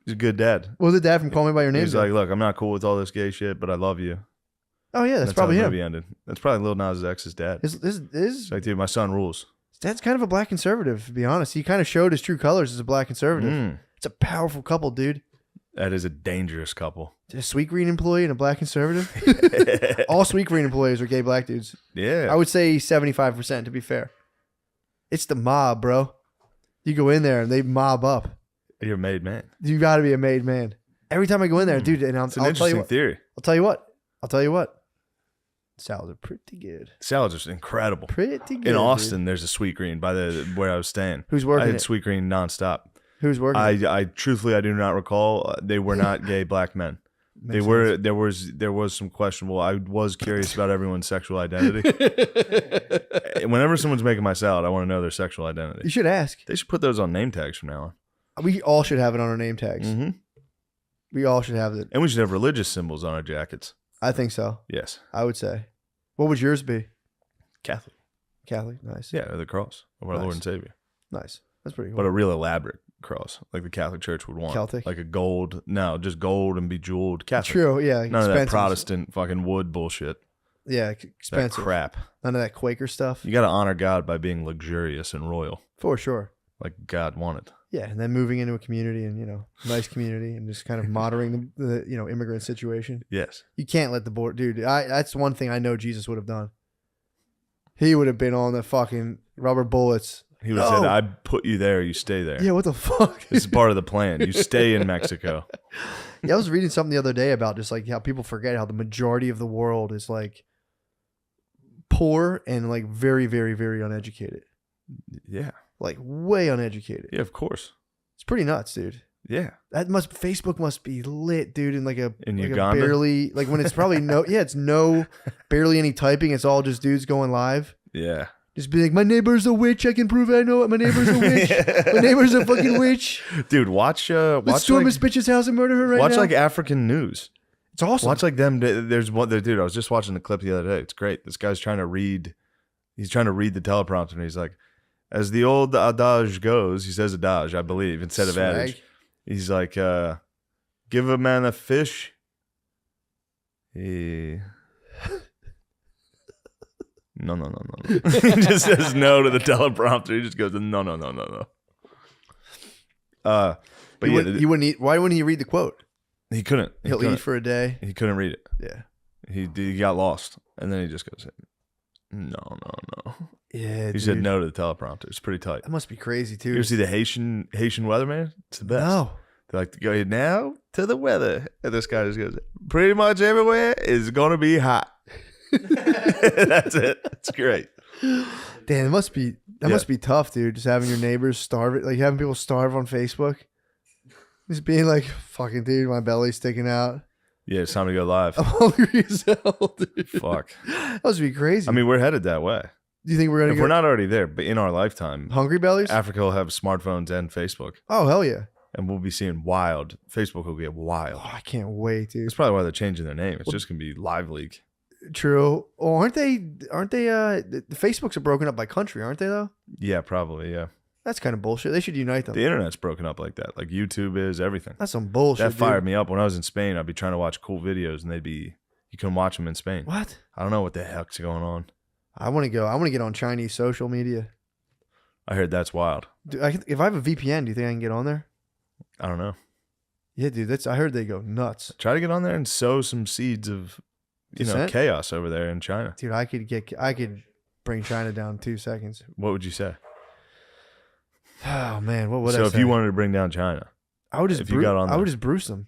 He's a good dad. what was the dad from Call Me by Your Name? He's do? like, look, I'm not cool with all this gay shit, but I love you. Oh yeah, that's probably how the him. movie ended. That's probably Lil Nas X's dad. His It's like, dude, my son rules. dad's kind of a black conservative, to be honest. He kind of showed his true colors as a black conservative. Mm. It's a powerful couple, dude. That is a dangerous couple. A Sweet Green employee and a black conservative. All Sweet Green employees are gay black dudes. Yeah. I would say 75%, to be fair. It's the mob, bro. You go in there and they mob up. You're a made man. You got to be a made man. Every time I go in there, dude, and It's an I'll tell you interesting what. theory. I'll tell you what. Salads are pretty good. Salads are incredible. Pretty good. In Austin, there's a Sweet Green by where I was staying. Who's I working had it? Sweet Green nonstop. Who's working it? I truthfully, I do not recall. They were not gay black men. They Makes were. There was some questionable. I was curious about everyone's sexual identity. Whenever someone's making my salad, I want to know their sexual You identity. should ask. They should put those on name tags from now We all should have it on our name tags. on. Mm-hmm. We all should have it. And we should have religious symbols on our jackets. I think so. Yes, I would say. What would yours be? Catholic. Catholic. Nice. Yeah, or the cross of our Nice. Lord and Savior, Nice. That's pretty cool. but a real elaborate cross, like the Catholic Church would want. Celtic? Like a gold. No, just gold and bejeweled Catholic. True. Yeah. None of that expensive. Protestant fucking wood bullshit. Yeah. That Expensive. crap. None of that Quaker stuff. You got to honor God by being luxurious and royal, For sure. like God wanted. Yeah. And then moving into a community and, nice community and just kind of moderating the immigrant situation. Yes. You can't let the board, dude. That's one thing I know Jesus would have done. He would have been on the fucking rubber bullets. He would have said, I put you there, you stay there. Yeah, what the fuck? This is part of the plan. You stay in Mexico. Yeah, I was reading something the other day about just like how people forget how the majority of the world is like poor and like very, very, very uneducated. Yeah. Like way uneducated. Yeah, of course. It's pretty nuts, dude. Yeah. Facebook must be lit, dude. In like a Uganda? barely like when it's probably it's barely any typing. It's all just dudes going live. Yeah. Just be like, my neighbor's a witch. I can prove it. I know it. My neighbor's a witch. My neighbor's a fucking witch. Dude, watch Let's storm this bitch's house and murder her right now. Watch like African news. It's awesome. Watch like them. There's one, dude. I was just watching the clip the other day. It's great. This guy's trying to read. He's trying to read the teleprompter, and he's like, as the old adage goes, he says adage, I believe, instead of adage. He's like, give a man a fish. No. He just says no to the teleprompter. He just goes, no. But he wouldn't eat. Why wouldn't he read the quote? He couldn't. He'll eat for a day. He couldn't read it. Yeah. He got lost, and then he just goes, no. Yeah, he said no to the teleprompter. It's pretty tight. That must be crazy too. You ever see the Haitian weatherman? It's the best. No. They like to go now to the weather, and this guy just goes, pretty much everywhere is gonna be hot. That's it. It's great. Damn, must be tough, dude. Just having your neighbors starve, like having people starve on Facebook. Just being like, fucking dude, my belly's sticking out. Yeah, it's time to go live. I'm hungry as hell, dude. Fuck. That must be crazy. I mean, we're headed that way. Do you think we're gonna? If we're not already there, but in our lifetime, hungry bellies, Africa will have smartphones and Facebook. Oh hell yeah! And we'll be seeing wild. Facebook will get wild. Oh, I can't wait, dude. That's probably why they're changing their name. It's just gonna be Live League. True. Oh, aren't they? The Facebooks are broken up by country, aren't they? Though. Yeah, probably. Yeah. That's kind of bullshit. They should unite them. The internet's broken up like that. Like YouTube is, everything. That's some bullshit. That fired me up. When I was in Spain, I'd be trying to watch cool videos, and you couldn't watch them in Spain. What? I don't know what the heck's going on. I want to go. I want to get on Chinese social media. I heard that's wild. Dude, if I have a VPN, do you think I can get on there? I don't know. Yeah, dude. I heard they go nuts. Try to get on there and sow some seeds of, chaos over there in China. Dude, I could bring China down in 2 seconds. What would you say? Oh man, what would I say? So if you wanted to bring down China, I would just I would just bruise them.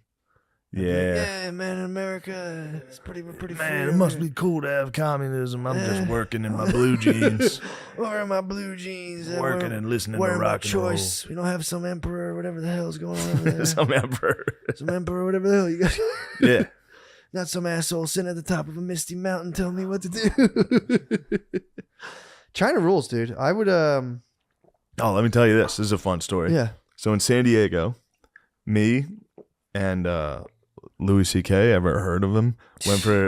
Yeah. Yeah, man, in America, it's pretty Man, it must be cool to have communism. I'm just working in my blue jeans. Wearing my blue jeans. Working and listening to rock and roll. We don't have some emperor or whatever the hell's going on over there. Some emperor. Some emperor or whatever the hell you got. Yeah. Not some asshole sitting at the top of a misty mountain telling me what to do. China rules, dude. I would Oh, let me tell you this. This is a fun story. Yeah. So in San Diego, me and Louis C.K., ever heard of him?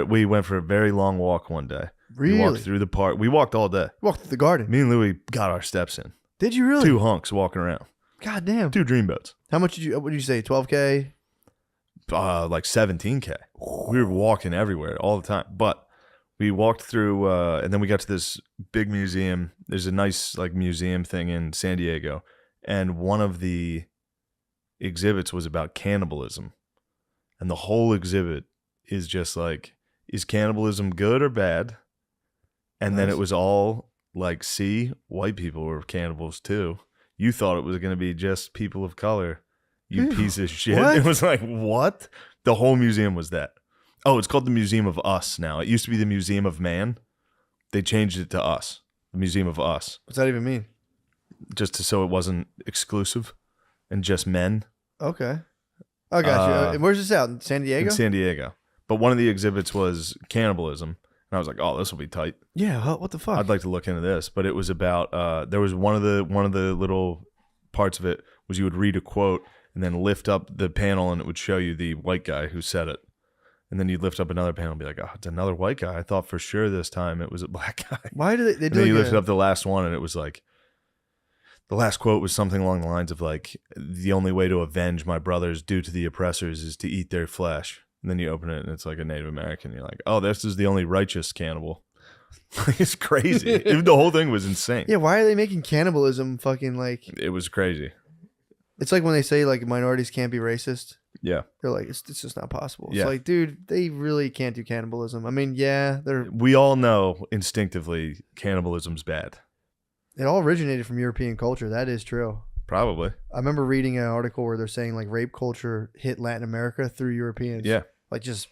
We went for a very long walk one day. Really? We walked through the park. We walked all day. Walked through the garden. Me and Louis got our steps in. Did you really? 2 hunks walking around. God damn. 2 dreamboats. How much what did you say? 12K? Like 17K. We were walking everywhere all the time. But we walked through, and then we got to this big museum. There's a nice museum thing in San Diego, and one of the exhibits was about cannibalism, and the whole exhibit is just like, is cannibalism good or bad? And then it was all like, see, white people were cannibals too. You thought it was going to be just people of color. You piece of shit. What? It was like, what? The whole museum was that. Oh, it's called the Museum of Us now. It used to be the Museum of Man. They changed it to Us. The Museum of Us. What's that even mean? Just so it wasn't exclusive and just men. Okay. I got you. Where's this out? In San Diego? In San Diego. But one of the exhibits was cannibalism. And I was like, oh, this will be tight. Yeah, what the fuck? I'd like to look into this. But it was about, there was one of the little parts of it was you would read a quote and then lift up the panel and it would show you the white guy who said it. And then you'd lift up another panel and be like, oh, it's another white guy. I thought for sure this time it was a black guy. Why did they do and then you lifted up the last one and it was like, the last quote was something along the lines of like, the only way to avenge my brothers due to the oppressors is to eat their flesh. And then you open it and it's like a Native American. You're like, oh, this is the only righteous cannibal. It's crazy. The whole thing was insane. Yeah, why are they making cannibalism fucking like... It was crazy. It's like when they say like minorities can't be racist. Yeah. They're like, it's just not possible. It's Yeah. like, dude, they really can't do cannibalism. I mean, yeah, we all know instinctively cannibalism's bad. It all originated from European culture. That is true. Probably. I remember reading an article where they're saying like rape culture hit Latin America through Europeans. Yeah. Like just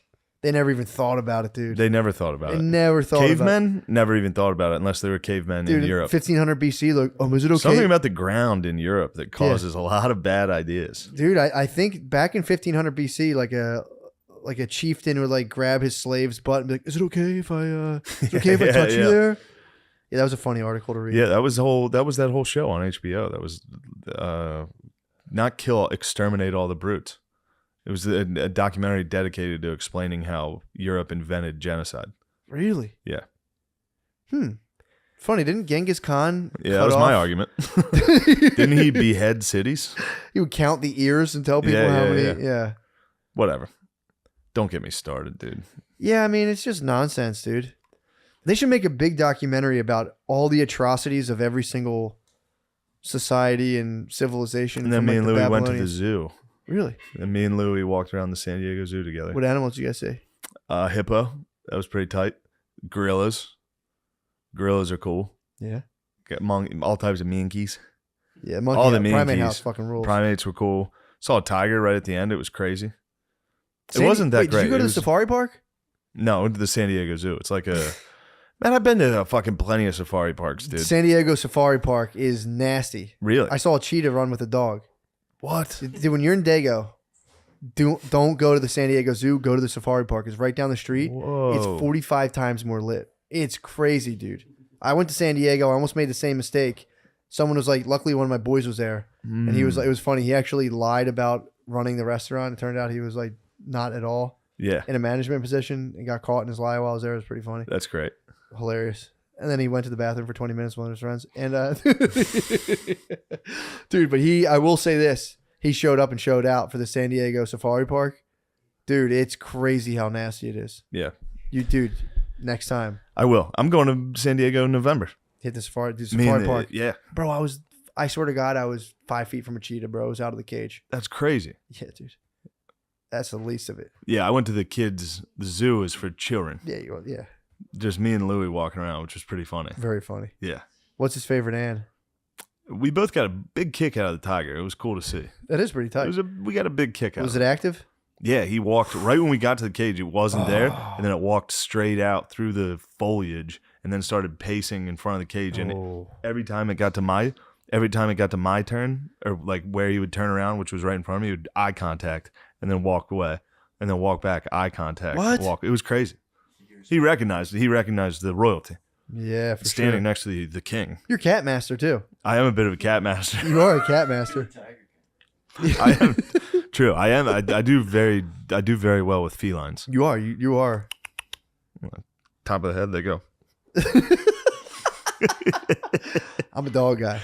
They never even thought about it, dude. They never thought about They it. never thought about it. Cavemen never even thought about it unless they were cavemen Dude, in Europe. 1500 BC, like, is it okay? Something about the ground in Europe that causes a lot of bad ideas. Dude, I think back in 1500 BC, like a chieftain would like grab his slave's butt and be like, "Is it okay if I touch you there?" Yeah, that was a funny article to read. Yeah, that was that whole show on HBO. That was not kill, exterminate all the brutes. It was a documentary dedicated to explaining how Europe invented genocide. Really? Yeah. Funny, didn't Genghis Khan? Yeah, that was my argument. Didn't he behead cities? He would count the ears and tell people how many. Yeah. Whatever. Don't get me started, dude. Yeah, I mean, it's just nonsense, dude. They should make a big documentary about all the atrocities of every single society and civilization. And then me and Louie went to the zoo. Really? And me and Louie walked around the San Diego Zoo together. What animals did you guys see? Hippo. That was pretty tight. Gorillas. Gorillas are cool. Yeah. Got all types of monkeys. Yeah, all the primate monkeys. house fucking rules. Primates were cool. Saw a tiger right at the end. It was crazy. It wasn't that great. Did you go to the safari park? No, I went to the San Diego Zoo. It's like a... Man, I've been to fucking plenty of safari parks, dude. San Diego Safari Park is nasty. Really? I saw a cheetah run with a dog. What? Dude, when you're in Dago, don't go to the San Diego Zoo. Go to the safari park. It's right down the street. Whoa. It's 45 times more lit. It's crazy, dude. I went to San Diego. I almost made the same mistake. Someone was like, luckily one of my boys was there. And he was like, it was funny. He actually lied about running the restaurant. It turned out he was like not at all in a management position and got caught in his lie while I was there. It was pretty funny. That's great. Hilarious. And then he went to the bathroom for 20 minutes with one of his friends. And dude, but I will say this. He showed up and showed out for the San Diego Safari Park. Dude, it's crazy how nasty it is. Yeah. Dude, next time. I will. I'm going to San Diego in November. Hit the safari park. Yeah. Bro, I swear to God, I was 5 feet from a cheetah, bro. I was out of the cage. That's crazy. Yeah, dude. That's the least of it. Yeah, I went to the zoo is for children. Yeah. Just me and Louie walking around, which was pretty funny. Very funny. Yeah. What's his favorite Ann? We both got a big kick out of the tiger. It was cool to see. That is pretty tight. We got a big kick out. Was it active? Yeah, he walked right when we got to the cage. It wasn't there, and then it walked straight out through the foliage, and then started pacing in front of the cage. And every time it got to my turn, or like where he would turn around, which was right in front of me, he would eye contact, and then walk away, and then walk back, eye contact. What? Walk. It was crazy. He recognized the royalty. Yeah, for standing next to the king. You're cat master too. I am a bit of a cat master. You are a cat master. I am. True. I am. I do very well with felines. You are. You are. Top of the head, they go. I'm a dog guy.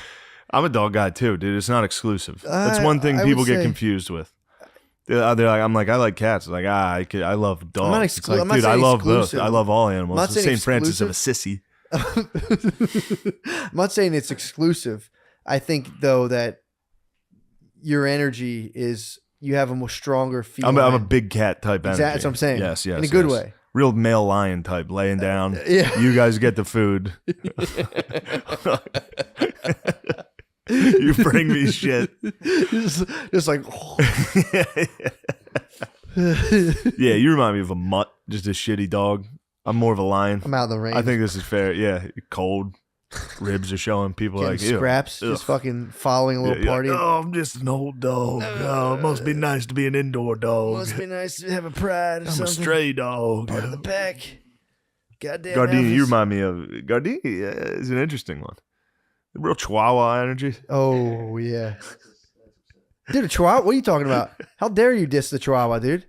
I'm a dog guy too, dude. It's not exclusive. That's one thing people get confused with. They're like, I'm like, I like cats. Like, I love dogs. I'm not it's like, I'm not dude, I love exclusive. both. I love all animals. I'm not saying St. Francis of Assisi. I'm not saying it's exclusive. I think though that your energy is you have a more stronger feeling. I'm a big cat type energy. That's what I'm saying. Yes. In a good way. Real male lion type, laying down. Yeah. You guys get the food. You bring me shit. Just like. Yeah, you remind me of a mutt, just a shitty dog. I'm more of a lion. I'm out in the rain. I think this is fair. Yeah, cold. Ribs are showing. People getting like scraps, just fucking following a little party. Oh, I'm just an old dog. Oh, it must be nice to be an indoor dog. Must be nice to have a pride. Or I'm something. a stray dog. Part of the pack. Goddamn. Gardini, Elvis. you remind me of Gardini. Is an interesting one. The real Chihuahua energy. Oh yeah, dude. A Chihuahua? What are you talking about? How dare you diss the Chihuahua, dude?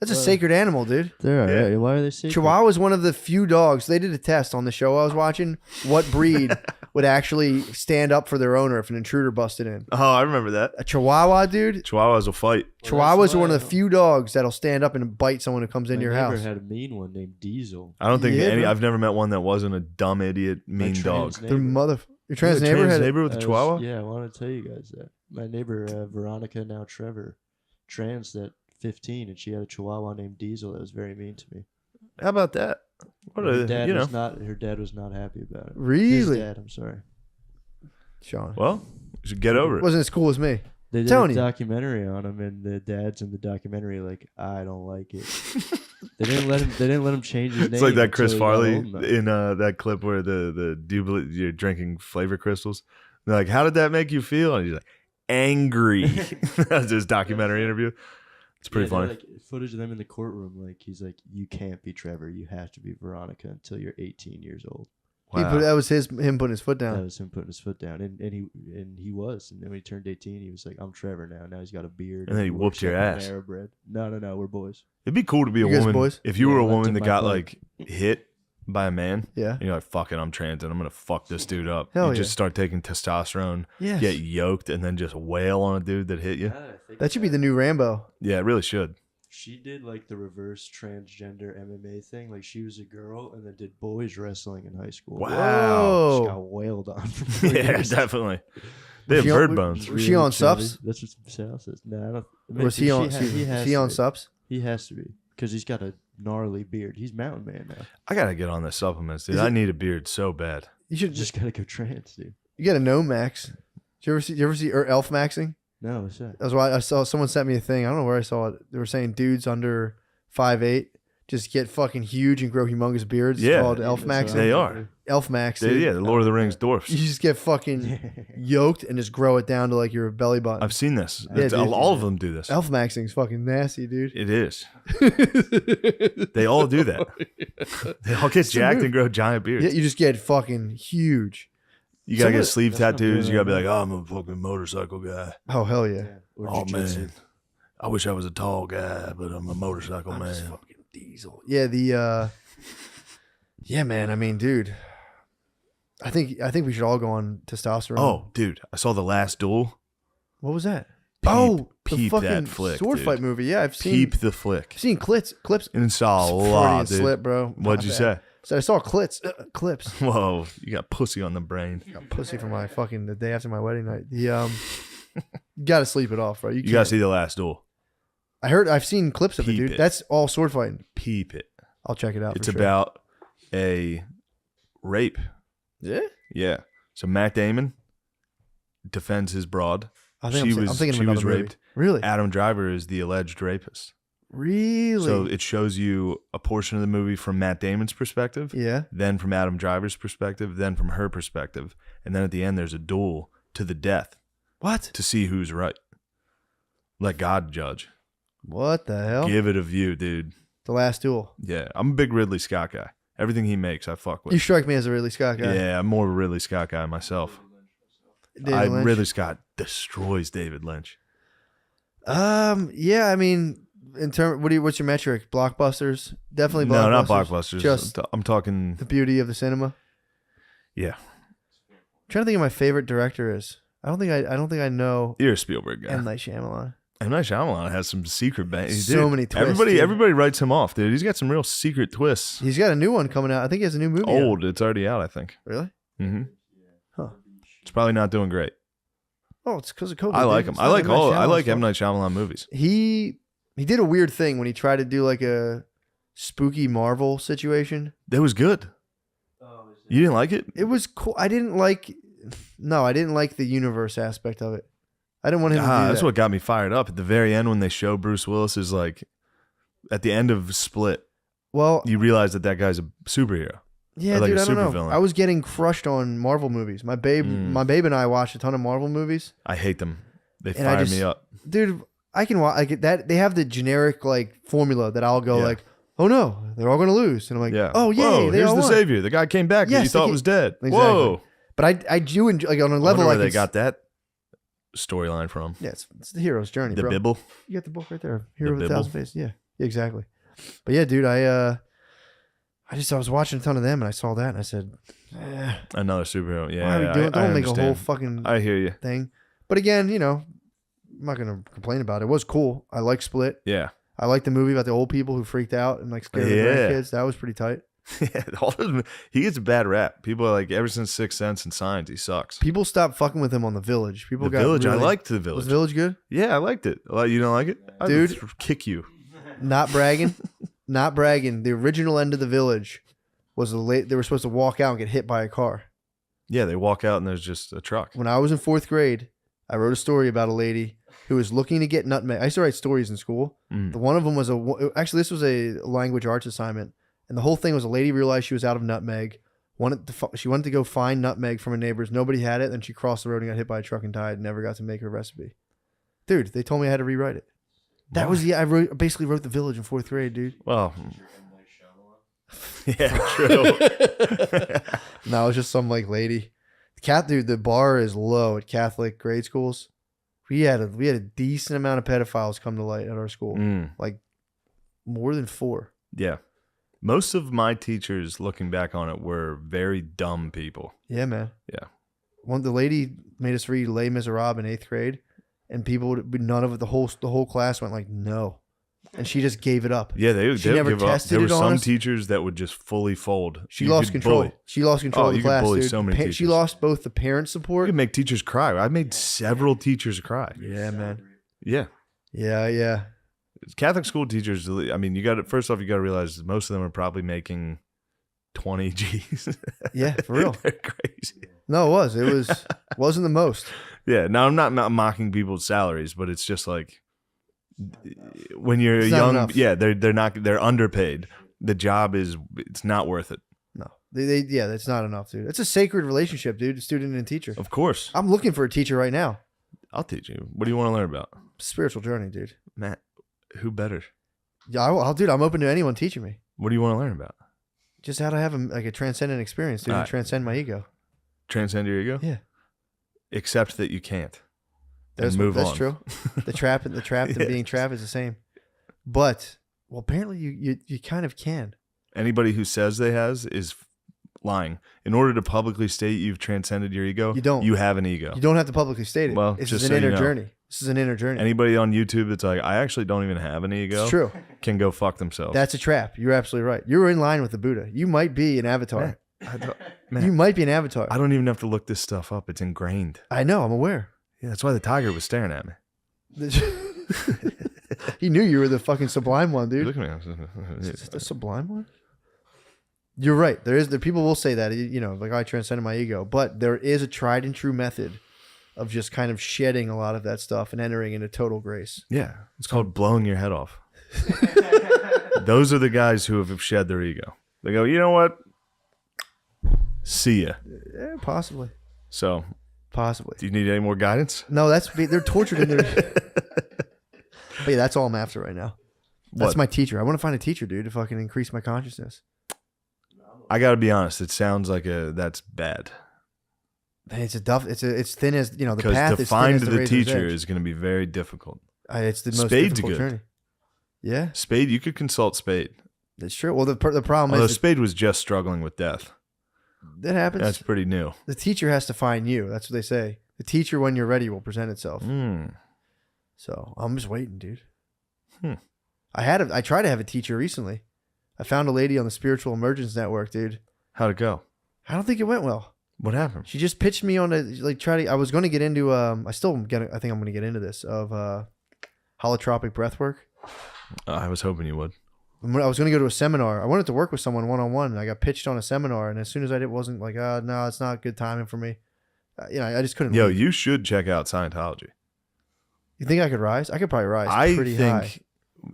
That's a sacred animal, dude. They're all right. Why are they sacred? Chihuahua is one of the few dogs. They did a test on the show I was watching. What breed would actually stand up for their owner if an intruder busted in? Oh, I remember that. A Chihuahua, dude. Chihuahuas will fight. Chihuahuas are one of the few dogs that'll stand up and bite someone who comes into your house. I never had a mean one named Diesel. I don't think Yeah, bro. I've never met one that wasn't a dumb idiot mean dog. Their mother. Your trans neighbor had neighbor with the Chihuahua? Yeah, I want to tell you guys that. My neighbor, Veronica, now Trevor, trans that 15, and she had a Chihuahua named Diesel that was very mean to me. How about that? What Her a, dad you know. was not. Her dad was not happy about it. Really? His dad. I'm sorry. Sean. Well, you should get over it. Wasn't as cool as me. They did Telling a you. documentary on him, and the dads in the documentary like, I don't like it. They didn't let him change his name. It's like that until Chris he got Farley old enough. in that clip where you're drinking flavor crystals. They're like, how did that make you feel? And he's like, angry. That's his documentary interview. It's pretty funny. Like footage of them in the courtroom. Like he's like, you can't be Trevor. You have to be Veronica until you're 18 years old. Wow. That was him putting his foot down. That was him putting his foot down, and he was. And then when he turned 18, he was like, "I'm Trevor now." Now he's got a beard. And then he works whooped your at ass. Panera Bread. No, we're boys. It'd be cool to be You a guys woman. boys? If you were a Yeah, left woman in that my got butt. like hit by a man, Yeah. and you're like, fuck it, I'm trans and I'm going to fuck this dude up. Hell you yeah. just start taking testosterone, Yes. get yoked, and then just wail on a dude that hit you. That should be the new Rambo. Yeah, it really should. She did like the reverse transgender MMA thing. Like she was a girl and then did boys wrestling in high school. Wow. She Whoa. got wailed on. For 4 Yeah, years. definitely. They have She on- bird bones. Was she on chubby. subs? That's what Sal says. No, I don't. I Or was mean, he on? he has Is he to on be. subs? He has to be because he's got a gnarly beard. He's Mountain Man now. I got to get on the supplements, dude. Is I it- need a beard so bad. You should Just gotta go trans, dude. You got to know Max. Did you ever see Elf Maxing? No, what's that? That's why I saw someone sent me a thing. I don't know where I saw it. They were saying dudes under 5'8" just get fucking huge and grow humongous beards. It's Yeah. called Elf That's what Maxing. They I are. heard. Elf Max. They, dude. yeah, the Lord of the Rings dwarfs. You just get fucking yoked and just grow it down to like your belly button. I've seen this. Yeah, dude. All of them do this. Elf Maxing's fucking nasty, dude. It is. They all do that. They all get the jacked move. and grow giant beards. Yeah, you just get fucking huge. You gotta get Someone- sleeve That's not tattoos. You doing gotta be that like, oh, I'm a fucking motorcycle guy. Oh hell yeah. Or Oh jujitsu. man, I wish I was a tall guy, but I'm a motorcycle I'm just man. fucking diesel. Yeah, yeah, man. I mean, dude. I think we should all go on testosterone. Oh, dude, I saw The Last Duel. What was that? Peep the that fucking flick, sword dude. fight movie. Yeah, I've seen Peep the flick. I've seen clips. And saw a Freudian lot, dude. slip, bro. What'd you My say? bad. Said I saw clips. Whoa, you got pussy on the brain. Got pussy for my fucking the day after my wedding night. The you gotta sleep it off, bro. You can't. gotta see The Last Duel. I've seen clips of it, Peep dude. it. That's all sword fighting. Peep it. I'll check it out. It's for sure. about a rape. Yeah. Yeah. So Matt Damon defends his broad. I think She I'm was- thinking of she another was movie. raped. Really? Adam Driver is the alleged rapist. Really? So it shows you a portion of the movie from Matt Damon's perspective, yeah. then from Adam Driver's perspective, then from her perspective. And then at the end, there's a duel to the death What? to see who's right. Let God judge. What the hell? Give it a view, dude. The Last Duel. Yeah, I'm a big Ridley Scott guy. Everything he makes, I fuck with. You strike me as a Ridley Scott guy. Yeah, I'm more of a Ridley Scott guy myself. David Lynch. Ridley Scott destroys David Lynch. Yeah. I mean, what's your metric? Blockbusters? Definitely. No, not blockbusters. blockbusters. Just I'm talking. the beauty of the cinema. Yeah, I'm trying to think of my favorite director is. I don't think I know you're a Spielberg guy. M. Night Shyamalan. M. Night Shyamalan has some secret bangs. So many twists, Everybody, dude. everybody writes him off, dude. He's got some real secret twists. He's got a new one coming out. I think he has a new movie. out. Old. It's already out, I think. Really? Mm-hmm. Huh. It's probably not doing great. Oh, it's because of COVID. I like dude. him. It's I not like M. Night all. I Shyamalan's like fault. M. Night Shyamalan movies. He did a weird thing when he tried to do like a spooky Marvel situation. That was good. You didn't like it? It was cool. I didn't like the universe aspect of it. I didn't want him to do That's that. what got me fired up at the very end when they show Bruce Willis is like, at the end of Split, Well, you realize that guy's a superhero. yeah, or like dude, a I don't know. supervillain. I was getting crushed on Marvel movies. My babe and I watched a ton of Marvel movies. I hate them. They And I fire just- me up. Dude, I can watch that. They have the generic like formula that I'll go Yeah. like, oh no, they're all gonna lose, and I'm like, Yeah. oh yay, Whoa, they here's all the won. savior. The guy came back that Yes, you they thought ca- was dead. Exactly. Whoa. But I do enjoy like on a I level wonder where like they it's, got that storyline from. yeah, it's the hero's journey, The bro. Bible. You got the book right there, Hero The with a Bible? Thousand Faces. Yeah, exactly. But yeah, dude, I was watching a ton of them, and I saw that, and I said, Another superhero. Yeah. why are we I- doing? I Don't make a whole understand. fucking I hear you. thing. But again, I'm not gonna complain about it. It was cool. I like Split. Yeah. I like the movie about the old people who freaked out and like scared Yeah. the grandkids. That was pretty tight. Yeah, he gets a bad rap. People are like, ever since Sixth Sense and Signs, he sucks. People stopped fucking with him on The Village. People The got Village, I really- liked The Was Village. The Village good? Yeah, I liked it. You don't like it? I'd Dude. kick you. Not bragging. Not bragging. The original end of The Village was they were supposed to walk out and get hit by a car. Yeah, they walk out and there's just a truck. When I was in 4th grade, I wrote a story about a lady who was looking to get nutmeg. I used to write stories in school. The one of them was actually this was a language arts assignment, and the whole thing was a lady realized she was out of nutmeg. She wanted to go find nutmeg from her neighbors. Nobody had it. Then she crossed the road and got hit by a truck and died. And never got to make her recipe. Dude, they told me I had to rewrite it. That was I basically wrote The Village in 4th grade, dude. Well, yeah, true. No, it was just some like lady. Dude, the bar is low at Catholic grade schools. We had a decent amount of pedophiles come to light at our school, like more than 4. Yeah. Most of my teachers, looking back on it, were very dumb people. Yeah, man. Yeah. The lady made us read Les Miserables in 8th grade, and none of it. The whole class went like no, and she just gave it up. Yeah, they never give up. There were some us. teachers that would just fully fold. She lost control. Bully. She lost control of the class. Bully dude. so many teachers. She lost both the parent You support. could make teachers cry. I made several teachers cry. Yeah, man. Yeah. Yeah. Catholic school teachers, I mean, first off, you got to realize most of them are probably making 20 G's. Yeah, for real. They're crazy. No, it wasn't the most. Yeah. Now, I'm not mocking people's salaries, but it's just like when you're It's not young, enough. yeah, they're underpaid. The job it's not worth it. No, that's not enough, dude. It's a sacred relationship, dude. Student and teacher. Of course. I'm looking for a teacher right now. I'll teach you. What do you want to learn about? Spiritual journey, dude. Matt, who better? Yeah, dude. I'm open to anyone teaching me. What do you want to learn about? Just how to have a transcendent experience, dude. All And right. transcend my ego. Transcend your ego? Yeah. Accept that you can't. That's and move that's on. true. The trap and being trapped is the same. But apparently you kind of can. Anybody who says they has is lying. In order to publicly state you've transcended your ego, You don't. You have an ego. You don't have to publicly state it. Well, this just is so an you inner know. journey. This is an inner journey. Anybody on YouTube that's like, I actually don't even have an ego, It's true. can go fuck themselves. That's a trap. You're absolutely right. You're in line with the Buddha. You might be an avatar. Man, You might be an avatar. I don't even have to look this stuff up. It's ingrained. I know. I'm aware. Yeah, that's why the tiger was staring at me. He knew you were the fucking sublime one, dude. Look at me. Is the sublime one? You're right. The people will say that, like I transcended my ego, but there is a tried and true method of just kind of shedding a lot of that stuff and entering into total grace. Yeah, it's called blowing your head off. Those are the guys who have shed their ego. They go, you know what? See ya. Yeah, possibly. So, Possibly. do you need any more guidance? No, they're tortured in their. But yeah, that's all I'm after right now. That's What? my teacher. I want to find a teacher, dude, to fucking increase my consciousness. I got to be honest. It sounds like that's bad. It's thin as the Because path to is thin find as the razor's teacher edge. is going to be very difficult. It's the most Spade's difficult good. journey. Yeah, Spade, you could consult Spade. that's true. Well, the problem Although is Spade was just struggling with death. that happens. That's pretty new. The teacher has to find you. That's what they say. The teacher, when you're ready, will present itself. So I'm just waiting, dude. I tried to have a teacher recently. I found a lady on the Spiritual Emergence Network, dude. How'd it go? I don't think it went well. What happened? She just pitched me on I was going to get into I think I'm going to get into this of holotropic breath work. I was hoping you would. I was going to go to a seminar. I wanted to work with someone one-on-one, and I got pitched on a seminar, and as soon as I did, it wasn't like, no, it's not good timing for me. I just couldn't. Yo, leave. you should check out Scientology. You think I could rise? I could probably rise I pretty think. high.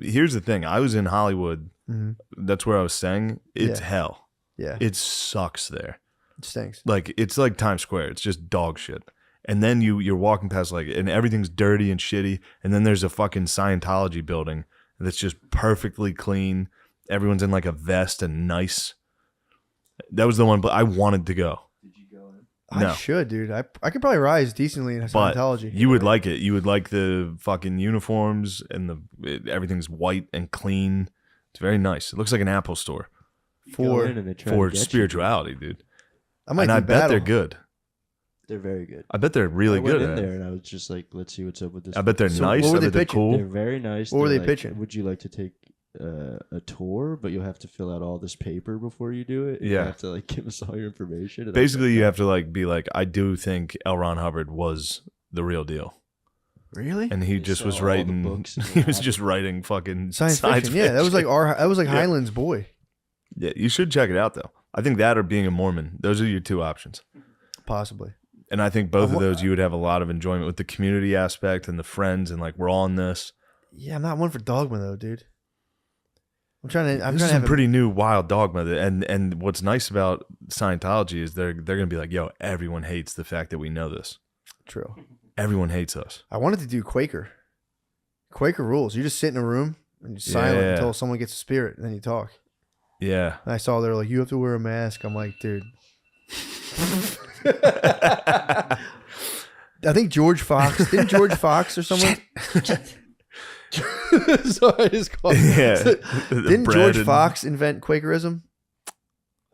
Here's the thing. I was in Hollywood. Mm-hmm. That's where I was staying. It's Yeah. hell. Yeah, It sucks there. it stinks. Like it's like Times Square. It's just dog shit. And then you're walking past and everything's dirty and shitty. And then there's a fucking Scientology building that's just perfectly clean. Everyone's in like a vest and nice. That was the one, but I wanted to go. No. I should, dude. I could probably rise decently in But Scientology. you would like it. You would like the fucking uniforms and everything's white and clean. It's very nice. It looks like an Apple store for spirituality, dude. I might And do I bet battle. they're good. They're very good. I bet they're really I went good in at there it. and I was just like, let's see what's up with this. I bet they're So nice. what were I they bet they're pitching? cool. They're very nice. What were They're they like, pitching? Would you like to take a tour? But you'll have to fill out all this paper before you do it. And Yeah. You have to like give us all your information. And I was Basically, like, you have to be like, I do think L. Ron Hubbard was the real deal, Really? and he They just saw was all the writing. books and He was the just writing fucking Science fiction. Yeah, that was like Yeah. Highland's Boy. Yeah, you should check it out though. I think that or being a Mormon. Those are your two options. Possibly. And I think both of those you would have a lot of enjoyment with the community aspect and the friends and like we're all in this. Yeah, I'm not one for dogma though, dude. I'm trying to have have pretty new wild dogma. And what's nice about Scientology is they're gonna be like, yo, everyone hates the fact that we know this. True. Everyone hates us. I wanted to do Quaker. Quaker rules. You just sit in a room and you're silent until someone gets a spirit, and then you talk. Yeah. And I saw they're like, you have to wear a mask. I'm like, dude. I think George Fox. Didn't George Fox or someone? Sorry, I just called. Yeah. Didn't George Fox invent Quakerism?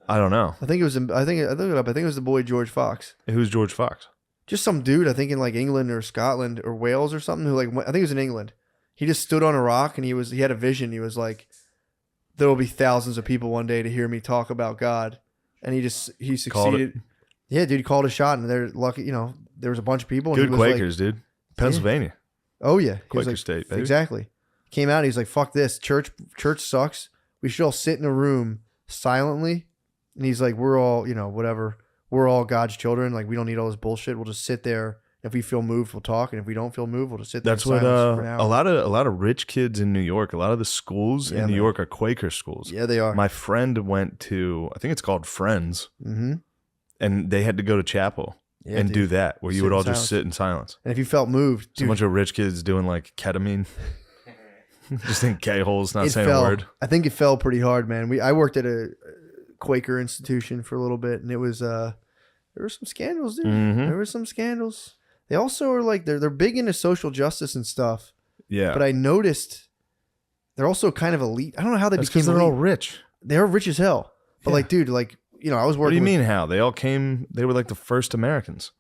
I don't know. I think it was. I think I looked it up. I think it was the boy George Fox. Who's George Fox? Just some dude. I think in like England or Scotland or Wales or something. Who like I think it was in England. He just stood on a rock and he had a vision. He was like, there will be thousands of people one day to hear me talk about God, and he succeeded. Yeah, dude, he called a shot, and they're lucky. You know, there was a bunch of people. Good and Quakers, dude. Pennsylvania. Yeah. Oh yeah, Quaker state, baby. Exactly. Came out. And he's like, "Fuck this. Church sucks. We should all sit in a room silently." And he's like, "We're all, you know, whatever. We're all God's children. Like, we don't need all this bullshit. We'll just sit there. If we feel moved, we'll talk, and if we don't feel moved, we'll just sit there." That's what a lot of rich kids in New York. A lot of the schools in New York are Quaker schools. Yeah, they are. My friend went to, I think it's called Friends, mm-hmm. and they had to go to chapel and do that, where you would all just sit in silence. And if you felt moved, it's a bunch of rich kids doing like ketamine, just in K-holes, not saying a word. I think it fell pretty hard, man. I worked at a Quaker institution for a little bit, and it was there were some scandals, dude. Mm-hmm. There were some scandals. They also are like they're big into social justice and stuff. Yeah. But I noticed they're also kind of elite. I don't know how they became elite. Because they're all rich. They're rich as hell. But like, dude, like, you know, I was working. What do you mean how? They all came. They were like the first Americans.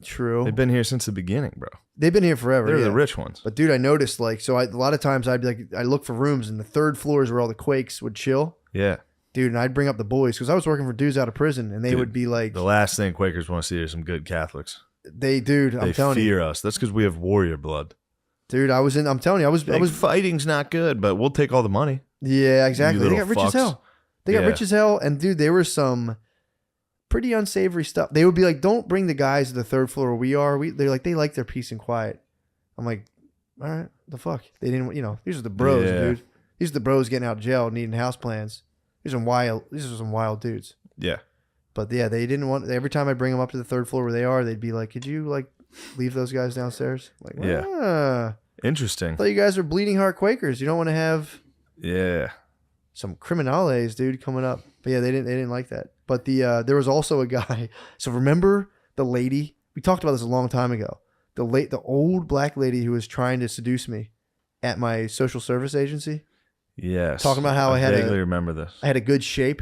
True. They've been here since the beginning, bro. They've been here forever. They're the rich ones. But dude, I noticed like a lot of times I'd be like I look for rooms, and the third floor is where all the Quakes would chill. Yeah. Dude, and I'd bring up the boys because I was working for dudes out of prison, and they would be like, the last thing Quakers want to see are some good Catholics. I'm telling you. They fear us. That's because we have warrior blood. Dude, I'm telling you, I was fighting's not good, but we'll take all the money. Yeah, exactly. They got rich as hell. They got Yeah. rich as hell, and dude, there was some pretty unsavory stuff. They would be like, "Don't bring the guys to the third floor where we are." They like their peace and quiet. I'm like, all right, the fuck. They didn't, you know. These are the bros, dude. These are the bros getting out of jail, needing house plans. These are some wild dudes. Yeah. But yeah, they didn't want. Every time I bring them up to the third floor where they are, they'd be like, "Could you like leave those guys downstairs?" Like, yeah, interesting. I thought you guys are bleeding heart Quakers. You don't want to have some criminales, dude, coming up. But yeah, they didn't like that. But there was also a guy. So remember the lady? We talked about this a long time ago. The old black lady who was trying to seduce me at my social service agency. Yes. Talking about how I vaguely remember this. I had a good shape.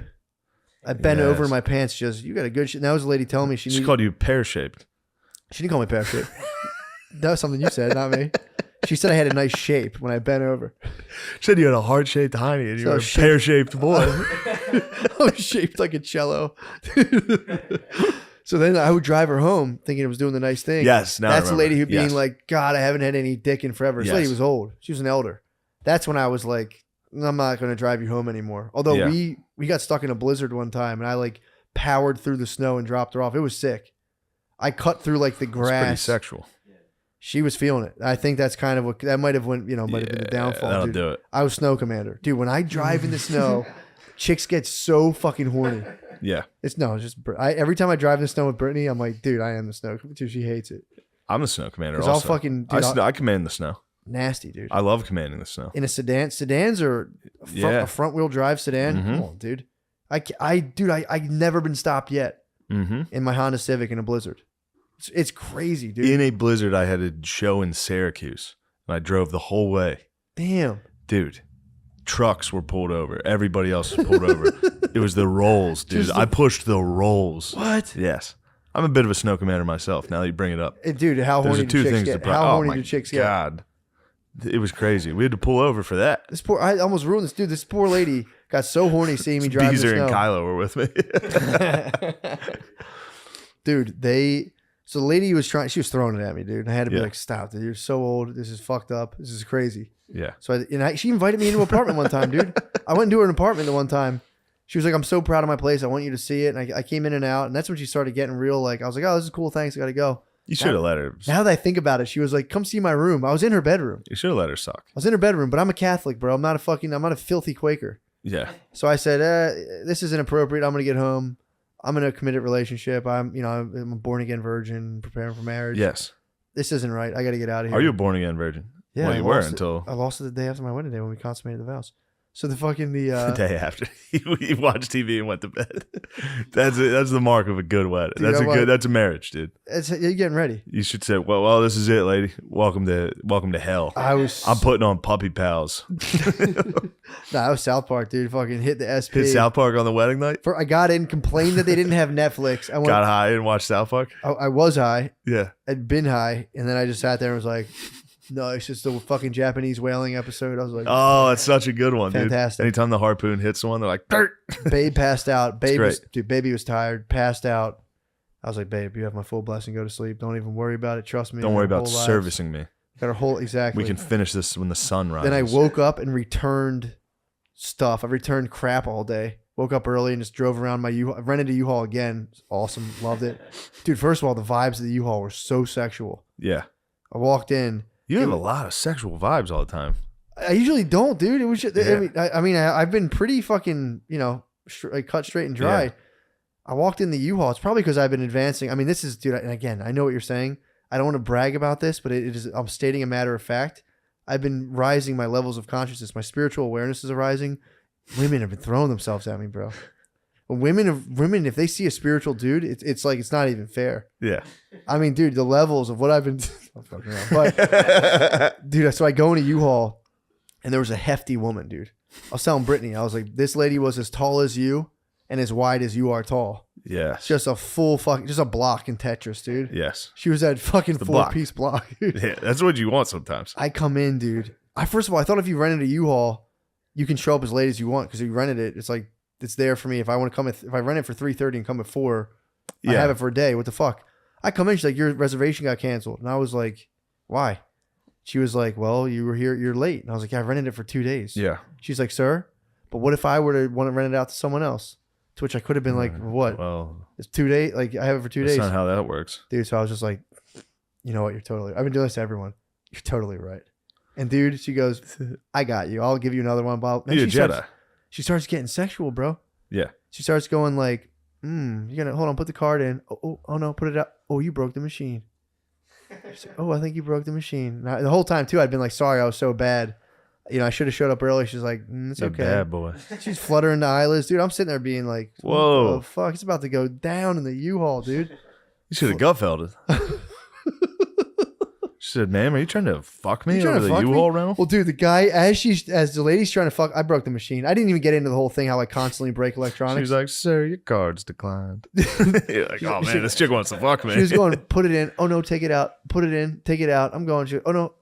I bent over in my pants. Just, you got a good shape. Now was a lady telling me she called you pear-shaped. She didn't call me pear-shaped. That was something you said, not me. She said I had a nice shape when I bent over. She said you had a heart-shaped hiney and you were a pear-shaped boy. I was shaped like a cello. So then I would drive her home thinking I was doing the nice thing. Yes. Now that's the lady who being like, God, I haven't had any dick in forever. This lady was old. She was an elder. That's when I was like, I'm not going to drive you home anymore. Although we got stuck in a blizzard one time, and I like powered through the snow and dropped her off. It was sick. I cut through like the grass. It's pretty sexual. She was feeling it. I think that's kind of what that might have might have been the downfall. That'll dude. do it. I was snow commander, dude. When I drive in the snow, chicks get so fucking horny. Yeah. It's just every time I drive in the snow with Brittany, I'm like, dude, I am the snow commander. She hates it. I'm the snow commander. Also. I'll fucking. Dude, I command the snow. Nasty, dude. I love commanding the snow. In a sedan. Sedans are a front wheel drive sedan. Mm-hmm. Come on, dude. I've never been stopped yet in my Honda Civic in a blizzard. It's crazy, dude. In a blizzard, I had a show in Syracuse, and I drove the whole way. Damn. Dude, trucks were pulled over. Everybody else was pulled over. It was the rolls, dude. I pushed the rolls. What? Yes. I'm a bit of a snow commander myself, now that you bring it up. Dude, how horny do chicks get? How horny do chicks get? God. It was crazy. We had to pull over for that. I almost ruined this. Dude, this poor lady got so horny seeing me drive the snow. Beezer and Kylo were with me. Dude, so the lady she was throwing it at me, dude. And I had to be like, stop, dude. You're so old. This is fucked up. This is crazy. Yeah. So she invited me into an apartment one time, dude. I went into her apartment the one time, She was like, I'm so proud of my place. I want you to see it. And I came in and out. And that's when she started getting real. Like, I was like, oh, this is cool. Thanks. I got to go. You should have let her. Now that I think about it, she was like, come see my room. I was in her bedroom. You should have let her suck. I was in her bedroom, but I'm a Catholic, bro. I'm not a filthy Quaker. Yeah. So I said, this is inappropriate. I'm going to get home. I'm in a committed relationship. I'm a born again virgin preparing for marriage. Yes. This isn't right. I got to get out of here. Are you a born again virgin? Yeah. Well, you were until I lost it the day after my wedding day when we consummated the vows. So the fucking the day after you watched TV and went to bed. That's the mark of a good wedding. Dude, that's a marriage, dude. You're getting ready. You should say, well, this is it, lady. Welcome to hell. I'm putting on puppy pals. Nah, I was South Park, dude. Fucking hit the SP. Hit South Park on the wedding night. I got in, complained that they didn't have Netflix. I got high and watched South Park. I was high. Yeah, I'd been high, and then I just sat there and was like, no, it's just the fucking Japanese whaling episode. I was like, oh, it's such a good one, fantastic. Dude. Anytime the harpoon hits someone, they're like, Dirt. Babe passed out. Baby was tired, passed out. I was like, babe, you have my full blessing. Go to sleep. Don't even worry about it. Trust me. Don't worry about servicing me. Got our whole exactly. We can finish this when the sun rises. Then I woke up and returned stuff. I returned crap all day. Woke up early and just drove around my U-Haul. I rented a U-Haul again. Awesome. Loved it. Dude, first of all, the vibes of the U-Haul were so sexual. Yeah. I walked in. You have a lot of sexual vibes all the time. I usually don't, dude. It was just, Yeah. I've been pretty fucking, cut straight and dry. Yeah. I walked in the U-Haul. It's probably because I've been advancing. I mean, this is, dude, and again, I know what you're saying. I don't want to brag about this, but it is, I'm stating a matter of fact. I've been rising my levels of consciousness. My spiritual awareness is arising. Women have been throwing themselves at me, bro. Women, if they see a spiritual dude, it's like, it's not even fair. Yeah. I mean, dude, the levels of what I've been, I'm fucking around, but dude, so I go into U-Haul and there was a hefty woman, dude. I was telling Brittany, I was like, this lady was as tall as you and as wide as you are tall. Yes. Just a full fucking, just a block in Tetris, dude. Yes. She was that fucking 4-piece block, dude. Yeah, that's what you want sometimes. I come in, dude. First of all, I thought if you rented a U-Haul, you can show up as late as you want because if you rented it, it's like, it's there for me. If I want to come, if I rent it for 3:30 and come at 4, I have it for a day. What the fuck? I come in, she's like, your reservation got canceled. And I was like, why? She was like, well, you were here, you're late. And I was like, yeah, I rented it for 2 days. Yeah. She's like, sir, but what if I were to want to rent it out to someone else? To which I could have been like, what? Well, it's 2 days. Like, I have it for 2 days. That's not how that works. Dude, so I was just like, you know what? I've been doing this to everyone. You're totally right. And dude, she goes, I got you. I'll give you another one. You're a Jedi. She starts getting sexual, bro. Yeah. She starts going like, you're gonna hold on, put the card in. Oh no, put it out. Oh, you broke the machine. She's like, oh, I think you broke the machine. Now, the whole time too, I'd been like, sorry, I was so bad. I should have showed up early. She's like, it's You're okay. Bad boy. She's fluttering the eyelids, dude. I'm sitting there being like, whoa, what the fuck, it's about to go down in the U-Haul, dude. You should have gut felt it. She said, ma'am, are you trying to fuck me over the U-Haul rental? Well, dude, the guy, as the lady's trying to fuck, I broke the machine. I didn't even get into the whole thing, how I constantly break electronics. She was like, sir, your card's declined. You're like, oh, man, this chick wants to fuck me. She was going, put it in. Oh, no, take it out. Put it in. Take it out. I'm going, oh, no.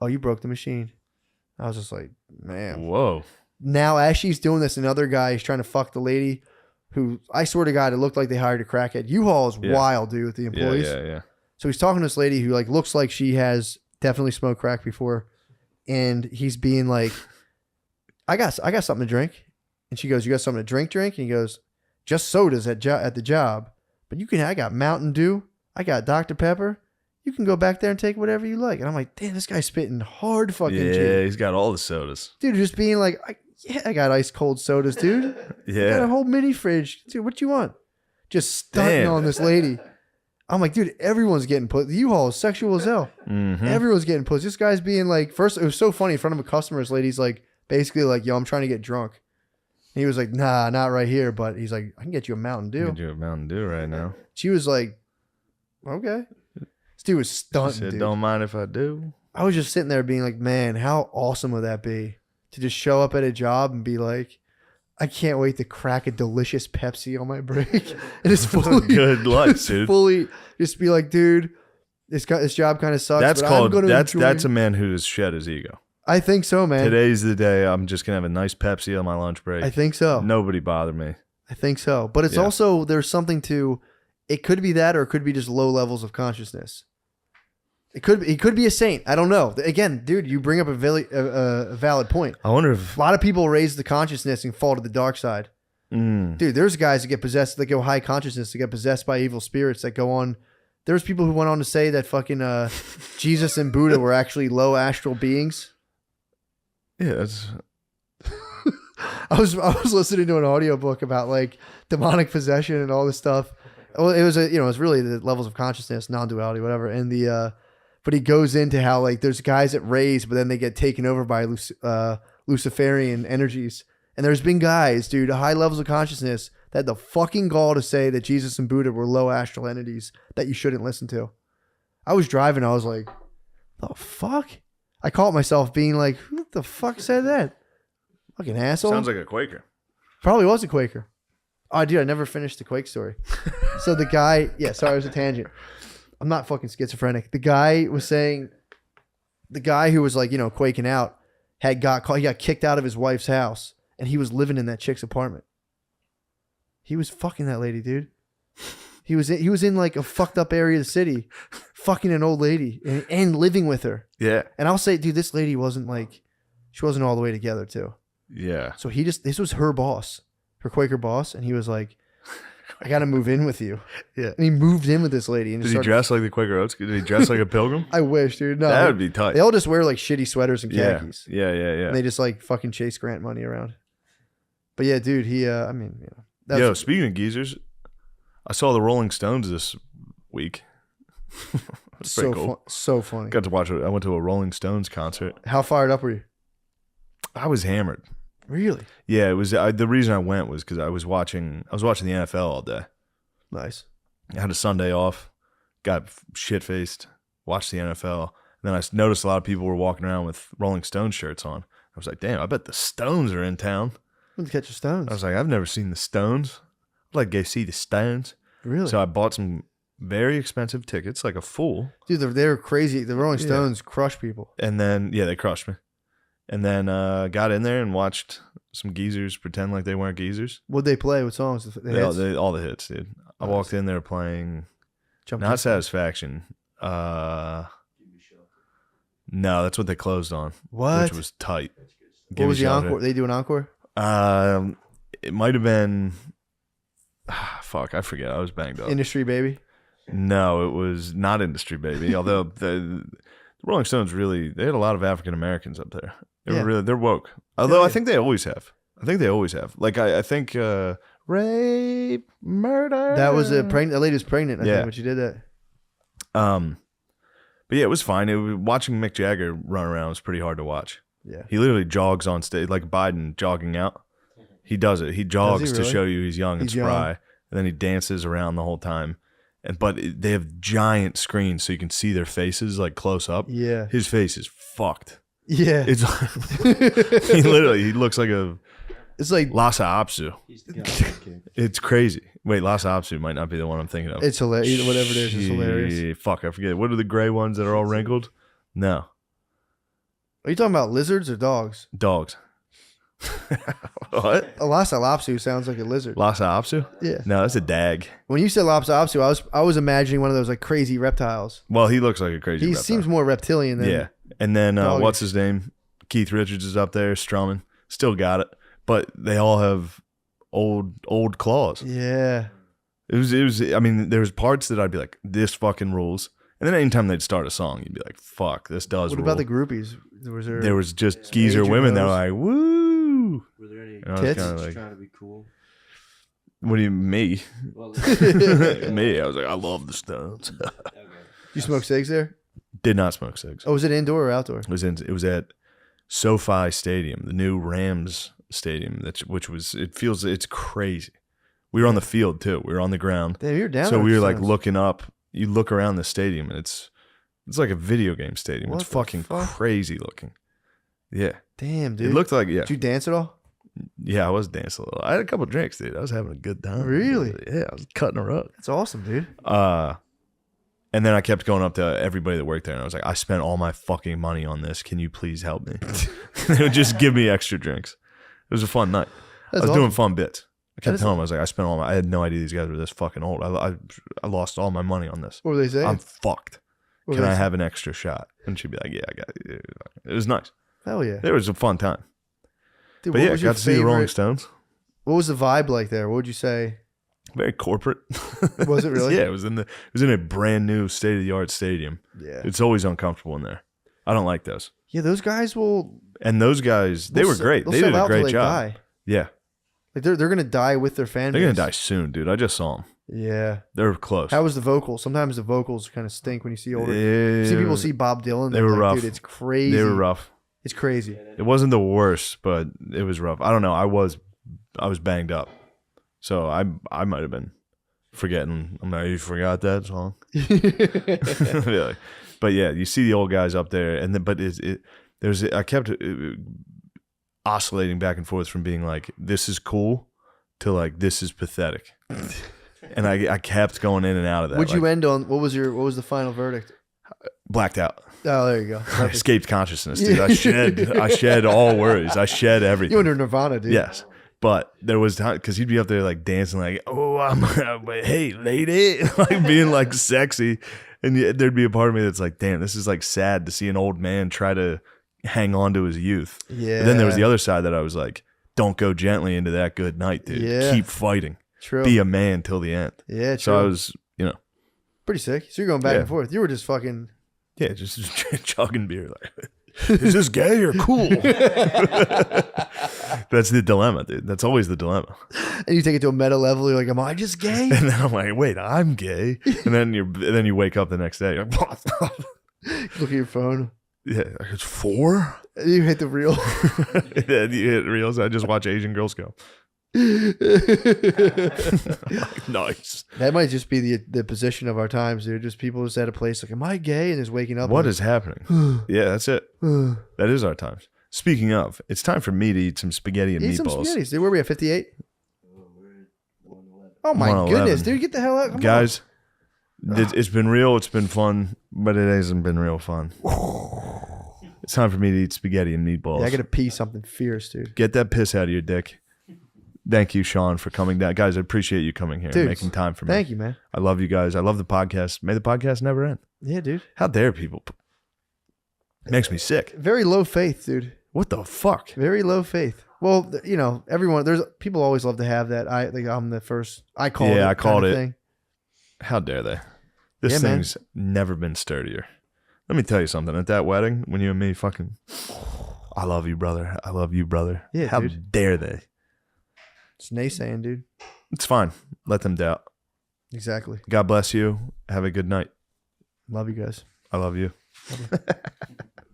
Oh, you broke the machine. I was just like, man. Whoa. Now, as she's doing this, another guy is trying to fuck the lady who, I swear to God, it looked like they hired a crackhead. U-Haul is wild, dude, with the employees. Yeah. So he's talking to this lady who like looks like she has definitely smoked crack before, and he's being like, I got something to drink. And she goes, you got something to drink? And he goes, just sodas at the job. But I got Mountain Dew. I got Dr. Pepper. You can go back there and take whatever you like. And I'm like, damn, this guy's spitting hard fucking Yeah, he's got all the sodas. Dude, just being like, I got ice cold sodas, dude. Yeah. I got a whole mini fridge. Dude, what you want? Just stunting on this lady. I'm like, dude, everyone's getting put. The U-Haul is sexual as hell. Mm-hmm. Everyone's getting put. This guy's being like, first, it was so funny in front of a customer. This lady's like, basically like, yo, I'm trying to get drunk. And he was like, nah, not right here. But he's like, I can get you a Mountain Dew. Get you a Mountain Dew right now. She was like, okay. This dude was stunting, She said, dude. don't mind if I do. I was just sitting there being like, man, how awesome would that be to just show up at a job and be like, I can't wait to crack a delicious Pepsi on my break. And it's fully good life, dude. Fully just be like, dude, this job kind of sucks. That's a man who has shed his ego. I think so, man. Today's the day I'm just gonna have a nice Pepsi on my lunch break. I think so. Nobody bother me. I think so. But it's also, there's something to, it could be that, or it could be just low levels of consciousness. He could be a saint. I don't know. Again, dude, you bring up a valid point. I wonder if a lot of people raise the consciousness and fall to the dark side. Dude, there's guys that get possessed, that go high consciousness, that get possessed by evil spirits, that go on. There's people who went on to say that fucking Jesus and Buddha were actually low astral beings. Yeah, that's... I was listening to an audiobook about like demonic possession and all this stuff. Well, it was it was really the levels of consciousness, non-duality, whatever. And but he goes into how like there's guys that raise, but then they get taken over by Luciferian energies. And there's been guys, dude, high levels of consciousness that had the fucking gall to say that Jesus and Buddha were low astral entities that you shouldn't listen to. I was driving, I was like, the fuck? I caught myself being like, who the fuck said that? Fucking asshole. Sounds like a Quaker. Probably was a Quaker. Oh, dude, I never finished the Quake story. So the guy, sorry, it was a tangent. I'm not fucking schizophrenic. The guy was saying, the guy who was like, quaking out, he got kicked out of his wife's house, and he was living in that chick's apartment. He was fucking that lady, dude. He was in like a fucked up area of the city, fucking an old lady and living with her. Yeah. And I'll say, dude, this lady wasn't all the way together too. Yeah. So this was her boss, her Quaker boss, and he was like, I got to move in with you. Yeah. And he moved in with this lady. And Did he dress like the Quaker Oats? Did he dress like a pilgrim? I wish, dude. No. That would be tight. They all just wear like shitty sweaters and Yeah. khakis. Yeah. And they just like fucking chase Grant money around. But yeah, dude, Speaking of geezers, I saw the Rolling Stones this week. That's pretty cool. So funny. Got to watch it. I went to a Rolling Stones concert. How fired up were you? I was hammered. Really? Yeah, it was. The reason I went was because I was watching the NFL all day. Nice. I had a Sunday off, got shit faced, watched the NFL. And then I noticed a lot of people were walking around with Rolling Stones shirts on. I was like, damn, I bet the Stones are in town. Went to catch the Stones. I was like, I've never seen the Stones. I'd like to go see the Stones. Really? So I bought some very expensive tickets, like a fool. Dude, they're crazy. The Rolling Stones crush people. And then, they crushed me. And then got in there and watched some geezers pretend like they weren't geezers. What'd they play? What songs? All the hits, dude. I walked in there playing Not Satisfaction. No, that's what they closed on. What? Which was tight. What was the encore? They do an encore? It might have been... fuck, I forget. I was banged up. Industry Baby? No, it was not Industry Baby. Although the Rolling Stones they had a lot of African Americans up there. They're woke. Although I think they always have. Like I think rape, murder. That was that lady was pregnant, I think, when she did that. But yeah, it was fine. Watching Mick Jagger run around was pretty hard to watch. Yeah. He literally jogs on stage like Biden jogging out. He does it. He jogs to show you he's young and spry. And then he dances around the whole time. But they have giant screens so you can see their faces like close up. Yeah. His face is fucked. Yeah. It's he looks like it's like Lhasa Apso. It's crazy. Wait, Lhasa Apso might not be the one I'm thinking of. It's hilarious. Whatever it is, it's hilarious. Fuck, I forget. What are the gray ones that are all wrinkled? No. Are you talking about lizards or dogs? Dogs. What? A Lhasa Apso sounds like a lizard. Lhasa Apso? Yeah. No, that's a dag. When you said Lhasa Apso, I was imagining one of those like crazy reptiles. Well, he looks like a crazy reptile. He seems more reptilian than... Yeah. And then, what's his name? Keith Richards is up there strumming. Still got it. But they all have old claws. Yeah. It was. I mean, there was parts that I'd be like, this fucking rules. And then anytime they'd start a song, you'd be like, fuck, this does What rule. about the groupies? There was just geezer women that were like, woo. Were there any tits? like, trying to be cool? What do you mean, me? Well, Me? I was like, I love the Stones. Did you smoke cigs there? Did not smoke cigs. Oh, was it indoor or outdoor? It was at SoFi Stadium, the new Rams stadium. It's crazy. We were on the field too. We were on the ground. Damn, you're down. So we were like looking up. You look around the stadium and it's like a video game stadium. What it's fucking crazy looking. Yeah. Damn, dude. It looked like, yeah. Did you dance at all? Yeah, I was dancing a little. I had a couple of drinks, dude. I was having a good time. Really? Yeah, I was cutting a rug. That's awesome, dude. And then I kept going up to everybody that worked there, and I was like, I spent all my fucking money on this. Can you please help me? They would just give me extra drinks. It was a fun night. I was doing fun bits. I kept telling them, I was like, I had no idea these guys were this fucking old. I lost all my money on this. What were they saying? I'm fucked. Can I have an extra shot? And she'd be like, yeah, I got it. It was nice. Hell yeah. It was a fun time. Dude, but yeah, got to see the Rolling Stones. What was the vibe like there? What would you say? Very corporate. Was it really? Yeah, it was in a brand new state of the art stadium. Yeah. It's always uncomfortable in there. I don't like those. Yeah, those guys will. And those guys, they were great. They did a great job. Die. Yeah. Like they're gonna die with their fan base. They're gonna die soon, dude. I just saw them. Yeah. They're close. How was the vocals? Sometimes the vocals kind of stink when you see older. Yeah. See people see Bob Dylan. They were like, rough. Dude, it's crazy. They were rough. It's crazy. It wasn't the worst, but it was rough. I don't know. I was banged up, so I might have been forgetting. I'm like, you forgot that song. Yeah. But yeah, you see the old guys up there, and then I kept oscillating back and forth from being like, this is cool to like, this is pathetic. And I kept going in and out of that. Would you end on what was the final verdict? Blacked out? Oh, there you go. I escaped consciousness, dude. I shed all worries. I shed everything. You under Nirvana, dude. Yes. But there was time because he'd be up there like dancing, like, oh, hey, lady, like being like sexy. And there'd be a part of me that's like, damn, this is like sad to see an old man try to hang on to his youth. Yeah. But then there was the other side that I was like, don't go gently into that good night, dude. Yeah. Keep fighting. True. Be a man till the end. Yeah, true. So I was, pretty sick. So you're going back and forth. You were just fucking. Yeah, just chugging beer. Like, is this gay or cool? That's the dilemma, dude. That's always the dilemma. And you take it to a meta level. You're like, am I just gay? And then I'm like, wait, I'm gay. And then you wake up the next day. You're like, Look at your phone. Yeah, it's 4. You hit the reel. Yeah, you hit reels. I just watch Asian girls go. Nice. That might just be the position of our times, dude. Just people just at a place like, am I gay? And just waking up. What is happening? Yeah, that's it. That is our times. Speaking of, it's time for me to eat some spaghetti and Eat meatballs. some spaghettis, dude. Where are we at? 58? Oh my 111. goodness, dude. Get the hell out. Come Guys, it's been real. It's been fun, but it hasn't been real fun. It's time for me to eat spaghetti and meatballs. Yeah, I got to pee something fierce, dude. Get that piss out of your dick. Thank you, Sean, for coming down. Guys, I appreciate you coming here and making time for me. Thank you, man. I love you guys. I love the podcast. May the podcast never end. Yeah, dude. How dare people? Makes me sick. Very low faith, dude. What the fuck? Very low faith. Well, everyone, there's people always love to have that. I'm the first. I called it. Yeah, I called it. Thing. How dare they? This thing's never been sturdier. Let me tell you something. At that wedding, when you and me fucking, I love you, brother. I love you, brother. Yeah, how dude. dare they? It's naysaying, dude. It's fine. Let them doubt. Exactly. God bless you. Have a good night. Love you guys. I love you.